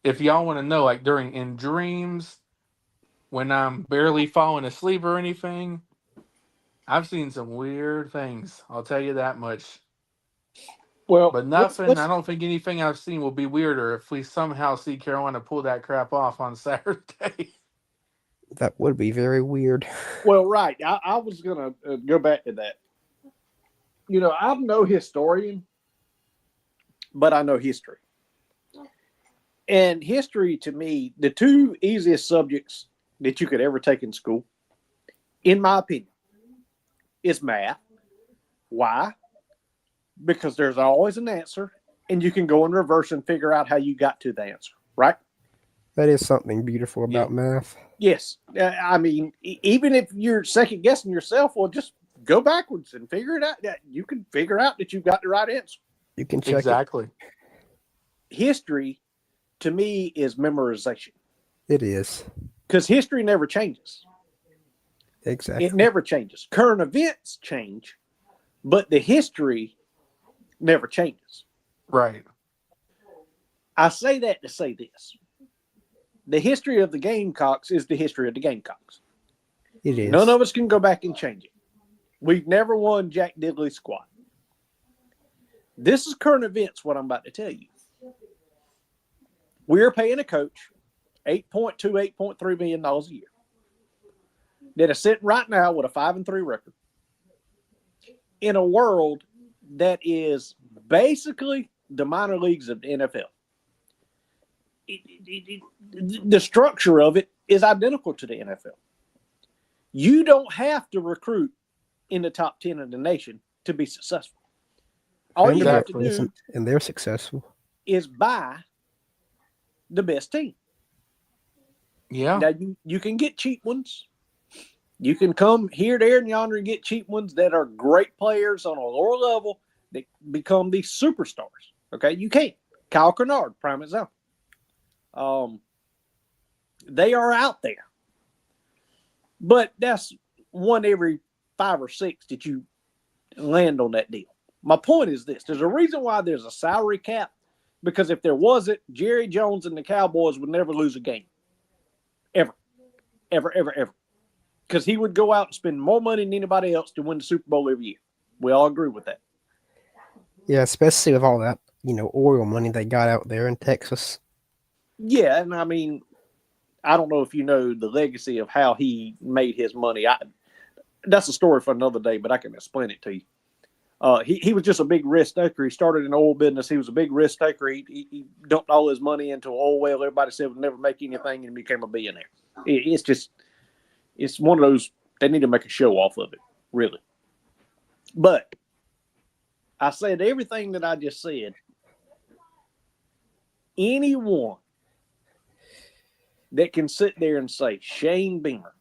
If y'all want to know, like during in dreams, when I'm barely falling asleep or anything, I've seen some weird things. I'll tell you that much. Well, But nothing, I don't think anything I've seen will be weirder if we somehow see Carolina pull that crap off on Saturday. That would be very weird. well, right. I was gonna go back to that. I'm no historian, but I know history. And history, to me, the two easiest subjects that you could ever take in school, in my opinion, is math. Why? Because there's always an answer, and you can go in reverse and figure out how you got to the answer, right? That is something beautiful Yeah. about math. Yes. I mean, even if you're second guessing yourself, well, just go backwards and figure it out. You can figure out that you've got the right answer. You can check Exactly. History, to me, is memorization it. It is. because history never changes. Exactly. It never changes. Current events change, but the history never changes. Right. I say that to say this. The history of the Gamecocks is the history of the Gamecocks. It is. None of us can go back and change it. We've never won Jack Diddley squat. This is current events, what I'm about to tell you. We're paying a coach $8.2, $8.3 million a year that is sitting right now with a 5-3 record in a world that is basically the minor leagues of the NFL. The structure of it is identical to the NFL. You don't have to recruit in the top 10 of the nation to be successful. All you have to Exactly. do and they're successful. is buy the best team. Yeah. Now, you can get cheap ones. You can come here, there, and yonder and get cheap ones that are great players on a lower level that become these superstars. Okay, you can't. Kyle Kennard, prime example. They are out there. But that's one every 5 or 6 that you land on that deal. My point is this. There's a reason why there's a salary cap, because if there wasn't, Jerry Jones and the Cowboys would never lose a game. Ever. Ever, ever, ever. Because he would go out and spend more money than anybody else to win the Super Bowl every year. We all agree with that. Yeah, especially with all that, oil money they got out there in Texas. Yeah, and I mean, I don't know if you know the legacy of how he made his money. That's a story for another day, but I can explain it to you. He was just a big risk taker. He started an oil business. He was a big risk taker. He dumped all his money into an oil well. Everybody said would never make anything, and became a billionaire. It's one of those, they need to make a show off of it, really. But I said everything that I just said. Anyone that can sit there and say Shane Beamer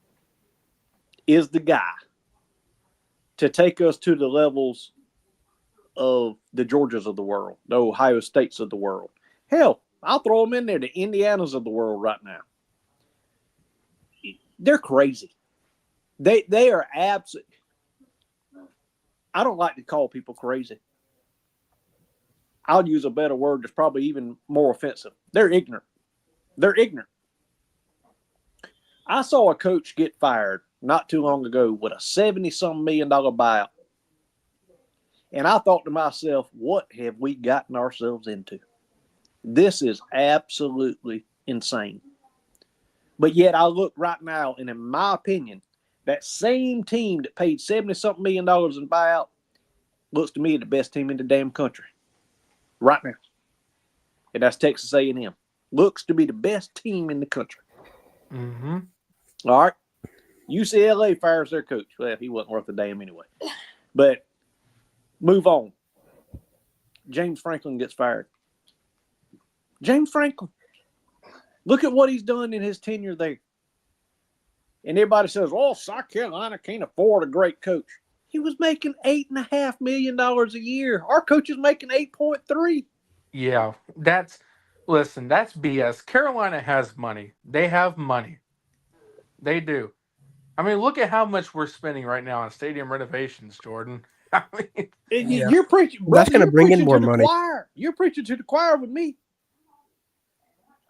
is the guy to take us to the levels of the Georgias of the world, the Ohio States of the world. Hell, I'll throw them in there, the Indianas of the world right now. They're crazy. They are absent. I don't like to call people crazy. I'll use a better word that's probably even more offensive. They're ignorant. They're ignorant. I saw a coach get fired not too long ago with a $70-some million buyout. And I thought to myself, what have we gotten ourselves into? This is absolutely insane. But yet I look right now, and in my opinion, that same team that paid $70-something million in buyout looks to me the best team in the damn country right now. And that's Texas A&M. Looks to be the best team in the country. Mm-hmm. All right. UCLA fires their coach. Well, he wasn't worth a damn anyway. But move on. James Franklin gets fired. James Franklin. Look at what he's done in his tenure there. And everybody says, oh, South Carolina can't afford a great coach. He was making $8.5 million a year. Our coach is making 8.3. Yeah, that's BS. Carolina has money. They have money. They do. I mean, look at how much we're spending right now on stadium renovations, Jordan. I mean, Yeah. You're preaching. That's gonna bring in more to the money. Choir. You're preaching to the choir with me.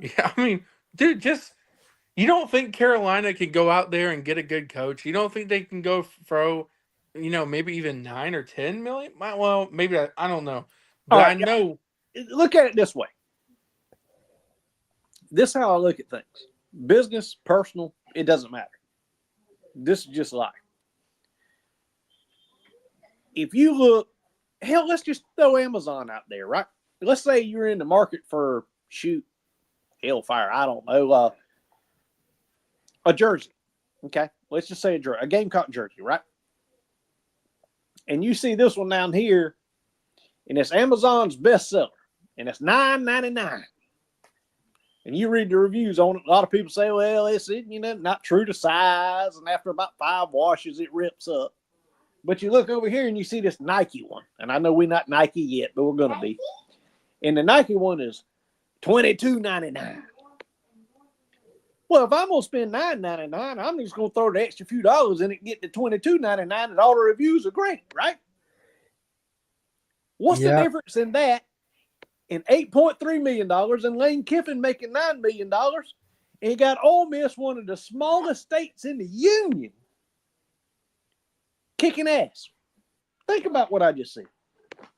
yeah, I mean, dude, you don't think Carolina can go out there and get a good coach? You don't think they can go throw, maybe even 9 or 10 million? Well, maybe I don't know, but Right, I know. Look at it this way. This is how I look at things. Business, personal, it doesn't matter. This is just life. If you look, hell, let's just throw Amazon out there, right? Let's say you're in the market for, Hellfire, I don't know, a jersey, okay? Let's just say a Gamecock jersey, right? And you see this one down here, and it's Amazon's bestseller, and it's $9.99. And you read the reviews on it, a lot of people say, well, it's not true to size, and after about 5 washes, it rips up. But you look over here and you see this Nike one, and I know we're not Nike yet, but we're going to be. And the Nike one is $22.99. Well, if I'm going to spend $9.99, I'm just going to throw the extra few dollars in it and get the $22.99, and all the reviews are great, right? What's the difference in that and $8.3 million and Lane Kiffin making $9 million? And he got Ole Miss, one of the smallest states in the union, kicking ass. Think about what I just said.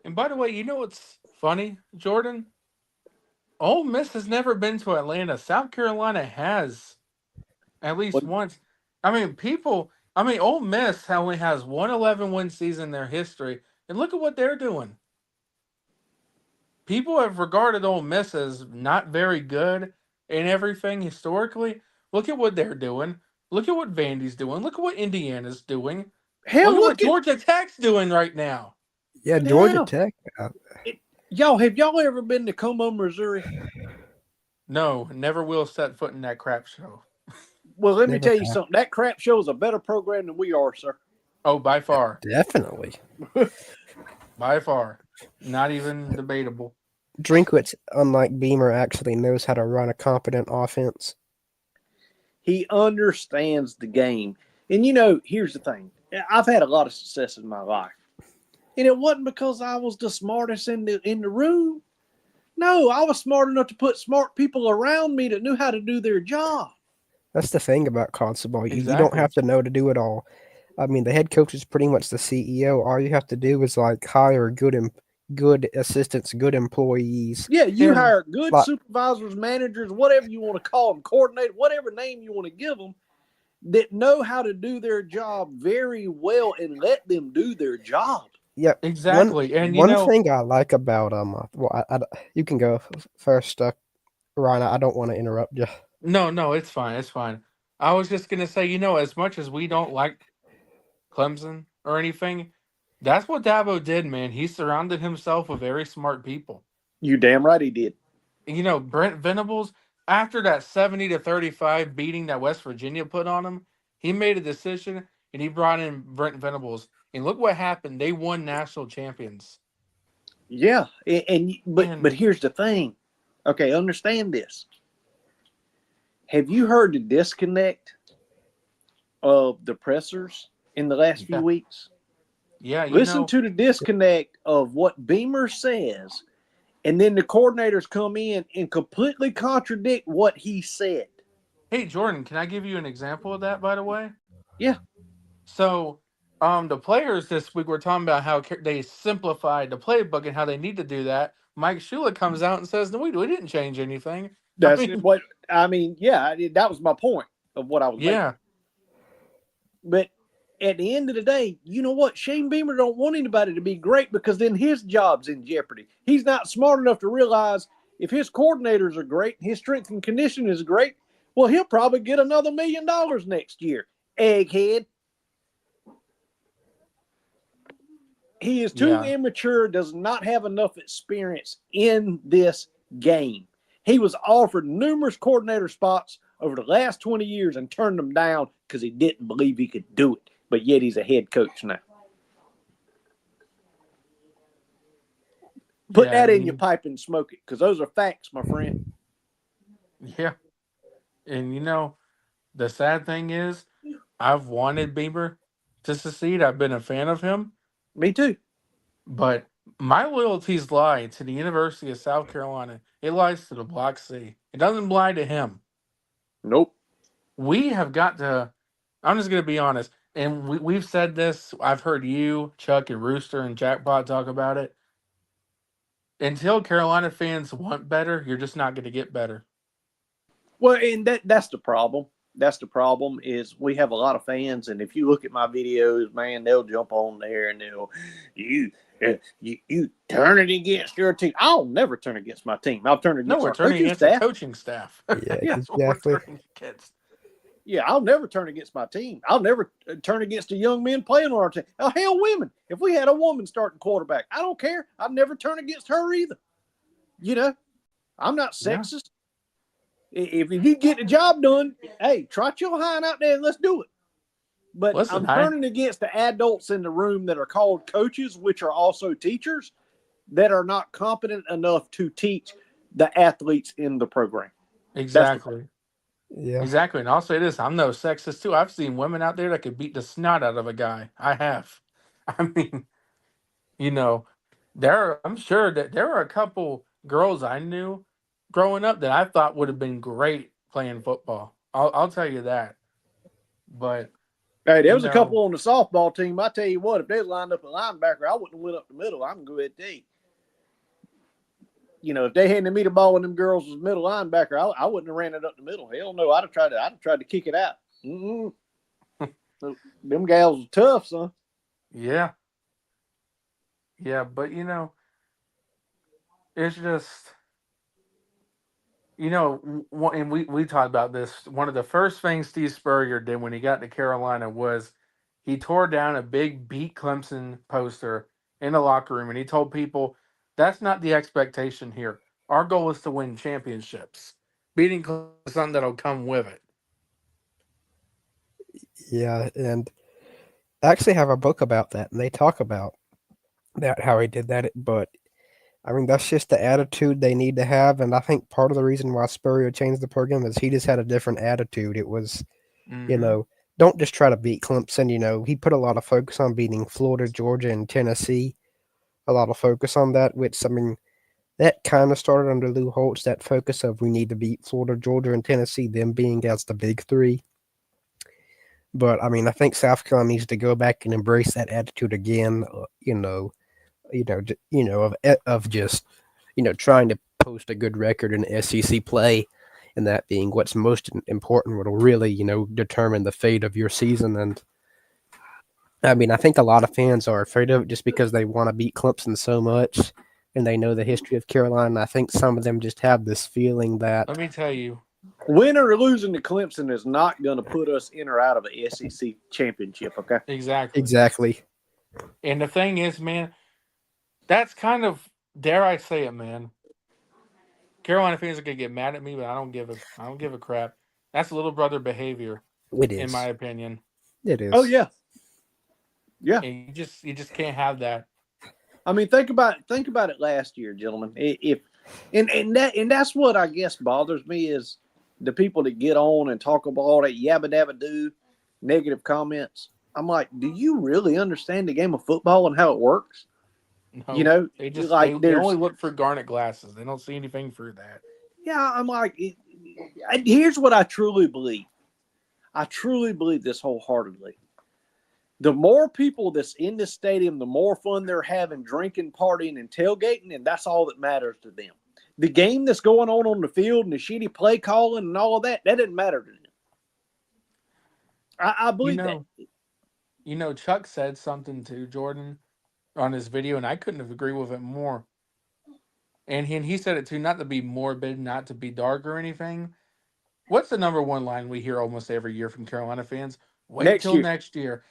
And by the way, you know what's funny, Jordan? Ole Miss has never been to Atlanta. South Carolina has, at least once. I mean, Ole Miss only has one 11-win season in their history, and look at what they're doing. People have regarded Ole Miss as not very good in everything historically. Look at what they're doing. Look at what Vandy's doing. Look at what Indiana's doing. Hell, Look at what look at Georgia Tech's doing right now. Yeah, Georgia Yeah. Tech. y'all. Have y'all ever been to Como, Missouri? No, never will set foot in that crap show. Well, let me Never tell you have. something. That crap show is a better program than we are, sir. Oh, by far. Definitely. By far. Not even debatable. Drinkwitz, unlike Beamer, actually knows how to run a competent offense. He understands the game. And, you know, here's the thing. I've had a lot of success in my life. And it wasn't because I was the smartest in the room. No, I was smart enough to put smart people around me that knew how to do their job. That's the thing about college ball. You don't Exactly. have to know to do it all. I mean, the head coach is pretty much the CEO. All you have to do is like hire good assistants, good employees. Yeah, you And- hire good Like- supervisors, managers, whatever you want to call them, coordinator, whatever name you want to give them, that know how to do their job very well and let them do their job. Yep. Exactly. And you One know, thing I like about you can go first, Ryan. I don't want to interrupt you. no, it's fine. It's fine. I was just gonna say, you know, as much as we don't like Clemson or anything, that's what Dabo did, man. He surrounded himself with very smart people. You damn right he did. You know, Brent Venables, after that 70-35 beating that West Virginia put on him, he made a decision and he brought in Brent Venables. And look what happened. They won national champions. Yeah, but And- here's the thing. Okay, understand this. Have you heard the disconnect of the pressers in the last few Yeah. weeks? Yeah, you Listen know, to the disconnect of what Beamer says, and then the coordinators come in and completely contradict what he said. hey Jordan, can I give you an example of that, by the way? Yeah. So, the players this week were talking about how they simplified the playbook and how they need to do that. Mike Shula comes out and says, "No, we didn't change anything." That's mean- what I mean. Yeah, that was my point of what I was making. Yeah, But at the end of the day, you know what? Shane Beamer don't want anybody to be great because then his job's in jeopardy. He's not smart enough to realize if his coordinators are great, his strength and conditioning is great, well, he'll probably get another $1 million next year. Egghead. He is too Yeah. immature, does not have enough experience in this game. He was offered numerous coordinator spots over the last 20 years and turned them down because he didn't believe he could do it. But yet he's a head coach now. Put Yeah, that I in mean- your pipe and smoke it because those are facts, my friend. yeah. And you know, the sad thing is, I've wanted Beamer to succeed. I've been a fan of him, Me too. but my loyalties lie to the University of South Carolina. It lies to the Block C. It doesn't lie to him. Nope. We have got to. I'm just going to be honest, and we've said this. I've heard you, Chuck, and Rooster and Jackpot talk about it. Until Carolina fans want better, you're just not going to get better. Well, and that's the problem. That's the problem is we have a lot of fans, and if you look at my videos, man, they'll jump on there and they'll you turn it against your team. I'll never turn against my team. I'll turn against No, we're our turning coaching against staff. the coaching staff. Yeah, That's what we're exactly. turning against. Yeah, I'll never turn against my team. I'll never turn against the young men playing on our team. Oh, hell, women. If we had a woman starting quarterback, I don't care. I'd never turn against her either. You know, I'm not Yeah. sexist. If you get the job done, hey, trot your hind out there and let's do it. But Listen, I'm turning against the adults in the room that are called coaches, which are also teachers, that are not competent enough to teach the athletes in the program. Exactly. Yeah. Exactly. And I'll say this, I'm no sexist too. I've seen women out there that could beat the snot out of a guy. I have. I mean, you know, I'm sure that there are a couple girls I knew growing up that I thought would have been great playing football. I'll tell you that. But Hey, there You was a know. couple on the softball team. I tell you what, if they lined up a linebacker, I wouldn't have went up the middle. I'm going to go ahead and tell you. You know, if they handed me the ball and them girls was middle linebacker, I wouldn't have ran it up the middle. Hell no, I'd have tried to kick it out. Mm-mm. Them gals are tough, son. yeah. Yeah, but you know, it's just And we talked about this. One of the first things Steve Spurrier did when he got to Carolina was he tore down a big "Beat Clemson" poster in the locker room, and he told people that's not the expectation here. Our goal is to win championships. Beating Clemson is something that'll come with it. Yeah, and I actually have a book about that, and they talk about that how he did that. But I mean, that's just the attitude they need to have, and I think part of the reason why Spurrier changed the program is he just had a different attitude. It was, Mm-hmm. don't just try to beat Clemson. He put a lot of focus on beating Florida, Georgia, and Tennessee. A lot of focus on that, which I mean, that kind of started under Lou Holtz. That focus of we need to beat Florida, Georgia, and Tennessee, them being as the big three. But I mean, I think South Carolina needs to go back and embrace that attitude again. Of just trying to post a good record in SEC play, and that being what's most important, will really determine the fate of your season. And I mean, I think a lot of fans are afraid of it just because they want to beat Clemson so much, and they know the history of Carolina. I think some of them just have this feeling that Let me tell you, Winning or losing to Clemson is not going to put us in or out of the SEC championship. Okay. exactly. And the thing is, man, that's kind of, dare I say it, man. Carolina fans are gonna get mad at me, but I don't give a crap. That's little brother behavior, It in is. my opinion. It is. Oh yeah. Yeah. And you just can't have that. I mean, think about it last year, gentlemen. That's what I guess bothers me is the people that get on and talk about all that yabba dabba do, negative comments. I'm like, do you really understand the game of football and how it works? No, they just like they only look for garnet glasses. They don't see anything through that. Yeah, I'm like, here's what I truly believe. I truly believe this wholeheartedly. The more people that's in the stadium, the more fun they're having, drinking, partying, and tailgating, and that's all that matters to them. The game that's going on the field and the shitty play calling and all of that doesn't matter to them. I believe that. Chuck said something to Jordan on his video, and I couldn't have agreed with it more. And he said it too, not to be morbid, not to be dark or anything. What's the number one line we hear almost every year from Carolina fans? Wait till next year.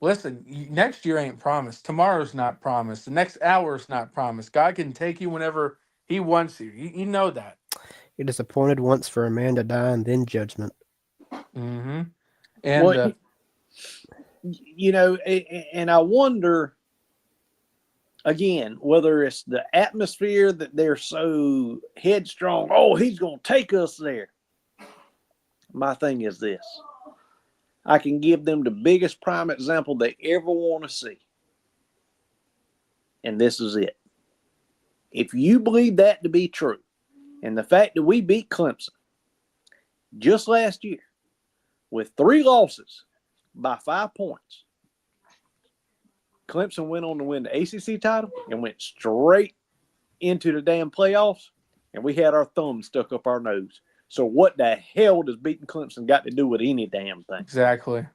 Listen, next year ain't promised. Tomorrow's not promised. The next hour's not promised. God can take you whenever he wants you. You know that. It is appointed once for a man to die and then judgment. Mm-hmm. And, and I wonder, again, whether it's the atmosphere that they're so headstrong, oh, he's going to take us there. My thing is this. I can give them the biggest prime example they ever want to see. And this is it. If you believe that to be true, and the fact that we beat Clemson just last year with 3 losses by 5 points, Clemson went on to win the ACC title and went straight into the damn playoffs, and we had our thumb stuck up our nose. So what the hell does beating Clemson got to do with any damn thing? Exactly.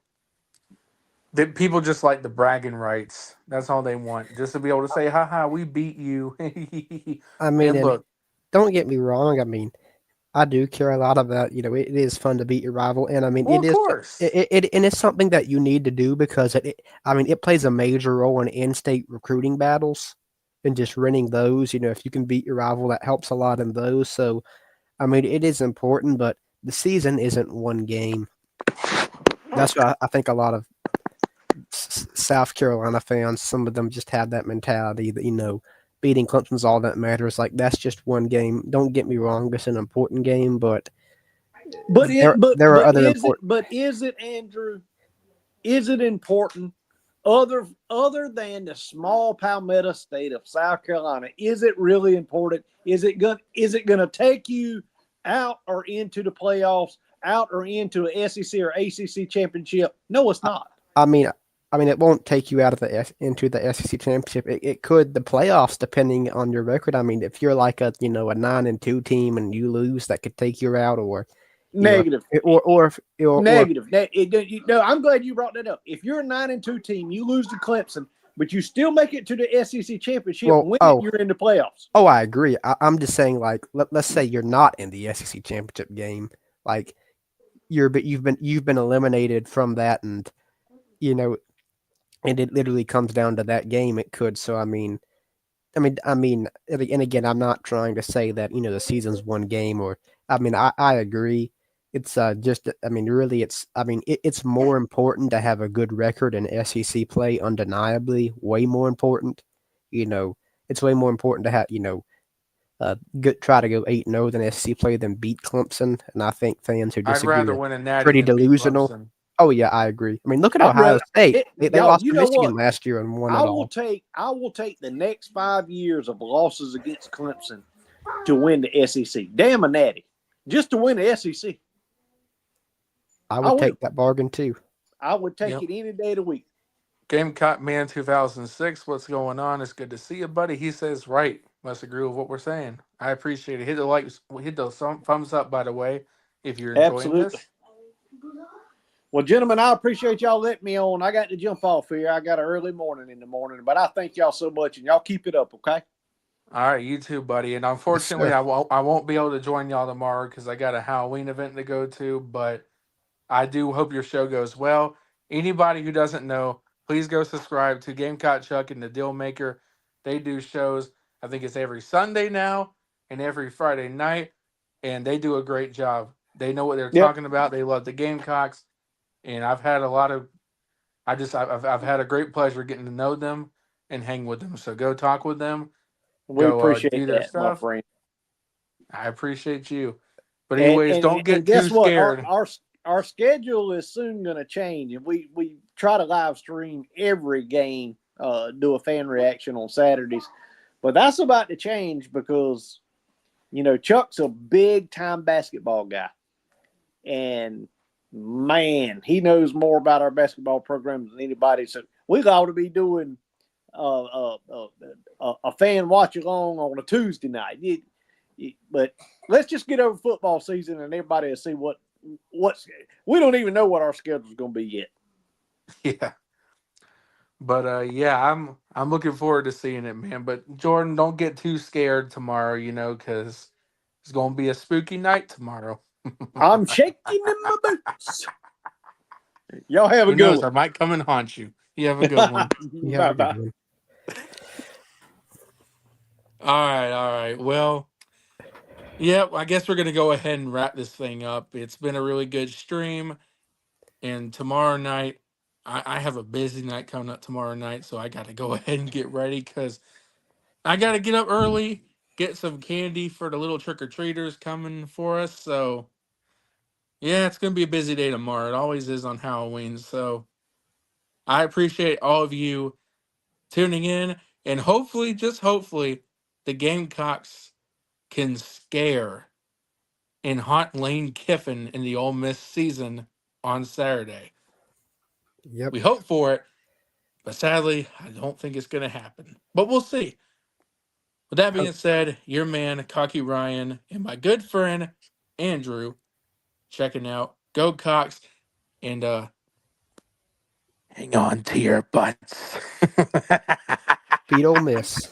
People just like the bragging rights. That's all they want. Just to be able to say, ha, we beat you. I mean, and look, don't get me wrong. I mean, I do care a lot about, it is fun to beat your rival. And I mean, well, of course. And it's something that you need to do because it plays a major role in in-state recruiting battles and just winning those. If you can beat your rival, that helps a lot in those. So, I mean, it is important, but the season isn't one game. That's why I think a lot of South Carolina fans, some of them just have that mentality that, beating Clemson's all that matters. Like, that's just one game. Don't get me wrong, it's an important game, but there are other important. But is it, Andrew? Is it important other than the small Palmetto state of South Carolina? Is it really important? Is it gonna take you out or into the playoffs, out or into an SEC or ACC championship? No, it's not. I mean, it won't take you out of into the SEC championship. It could the playoffs, depending on your record. I mean, if you're like a 9-2 team and you lose, that could take you out. Or negative, or negative. I'm glad you brought that up. If you're a 9-2 team, you lose to Clemson, but you still make it to the SEC championship. Well, Win it, you're in the playoffs. Oh, I agree. I'm just saying, like, let's say you're not in the SEC championship game, like you've been eliminated from that, and you know, and it literally comes down to that game. It could. So and again, I'm not trying to say that the season's one game, or I agree. It's just really it's more important to have a good record in SEC play, undeniably, way more important. It's way more important to have try to go 8-0 than SEC play than beat Clemson, and I think fans who I'd disagree rather are win a natty pretty than beat delusional. Clemson. Oh yeah, I agree. Look at I'd Ohio rather- State. They y'all, lost you to know Michigan what? last year and won it I all. will take the next 5 years of losses against Clemson to win the SEC. Damn a natty. Just to win the SEC. I I would will. take that bargain too. I would take Yep. it any day of the week. Gamecock Man 2006, what's going on? It's good to see you, buddy. He says right. Must agree with what we're saying. I appreciate it. Hit the like, hit the thumbs up, by the way, if you're enjoying Absolutely. this. Well, gentlemen, I appreciate y'all letting me on. I got to jump off here. I got an early morning in the morning, but I thank y'all so much, and y'all keep it up, okay? All right, you too, buddy. And unfortunately, sir. I won't be able to join y'all tomorrow because I got a Halloween event to go to. But I do hope your show goes well. Anybody who doesn't know, please go subscribe to Gamecock Chuck and the Deal Maker. They do shows. I think it's every Sunday now and every Friday night, and they do a great job. They know what they're Yep. talking about. They love the Gamecocks, and I've had a lot of. I've had a great pleasure getting to know them and hang with them. So go talk with them. We Go, appreciate do their that, my stuff. friend. I appreciate you. But anyways, don't get guess too what? scared. Our schedule is soon going to change, and we try to live stream every game, do a fan reaction on Saturdays, but that's about to change because Chuck's a big time basketball guy, and man, he knows more about our basketball program than anybody. So we ought to be doing a fan watch along on a Tuesday night. But let's just get over football season, and everybody will see what's. We don't even know what our schedule is going to be yet. Yeah. But yeah, I'm looking forward to seeing it, man. But Jordan, don't get too scared tomorrow, because it's gonna be a spooky night tomorrow. I'm shaking in my boots. Y'all have a Who good knows? one. I might come and haunt you. You have a good one. You have a Bye-bye. good one. All right. Well, yeah, I guess we're gonna go ahead and wrap this thing up. It's been a really good stream, and tomorrow night, I have a busy night coming up tomorrow night, so I got to go ahead and get ready because I got to get up early, get some candy for the little trick or treaters coming for us. So, yeah, it's gonna be a busy day tomorrow. It always is on Halloween. So, I appreciate all of you tuning in, and hopefully, just hopefully, the Gamecocks can scare and haunt Lane Kiffin in the Ole Miss season on Saturday. Yep. We hope for it, but sadly, I don't think it's going to happen. But we'll see. With that being said, your man, Cocky Ryan, and my good friend, Andrew, checking out. Go Cox, and hang on to your butts. Beat Ole Miss.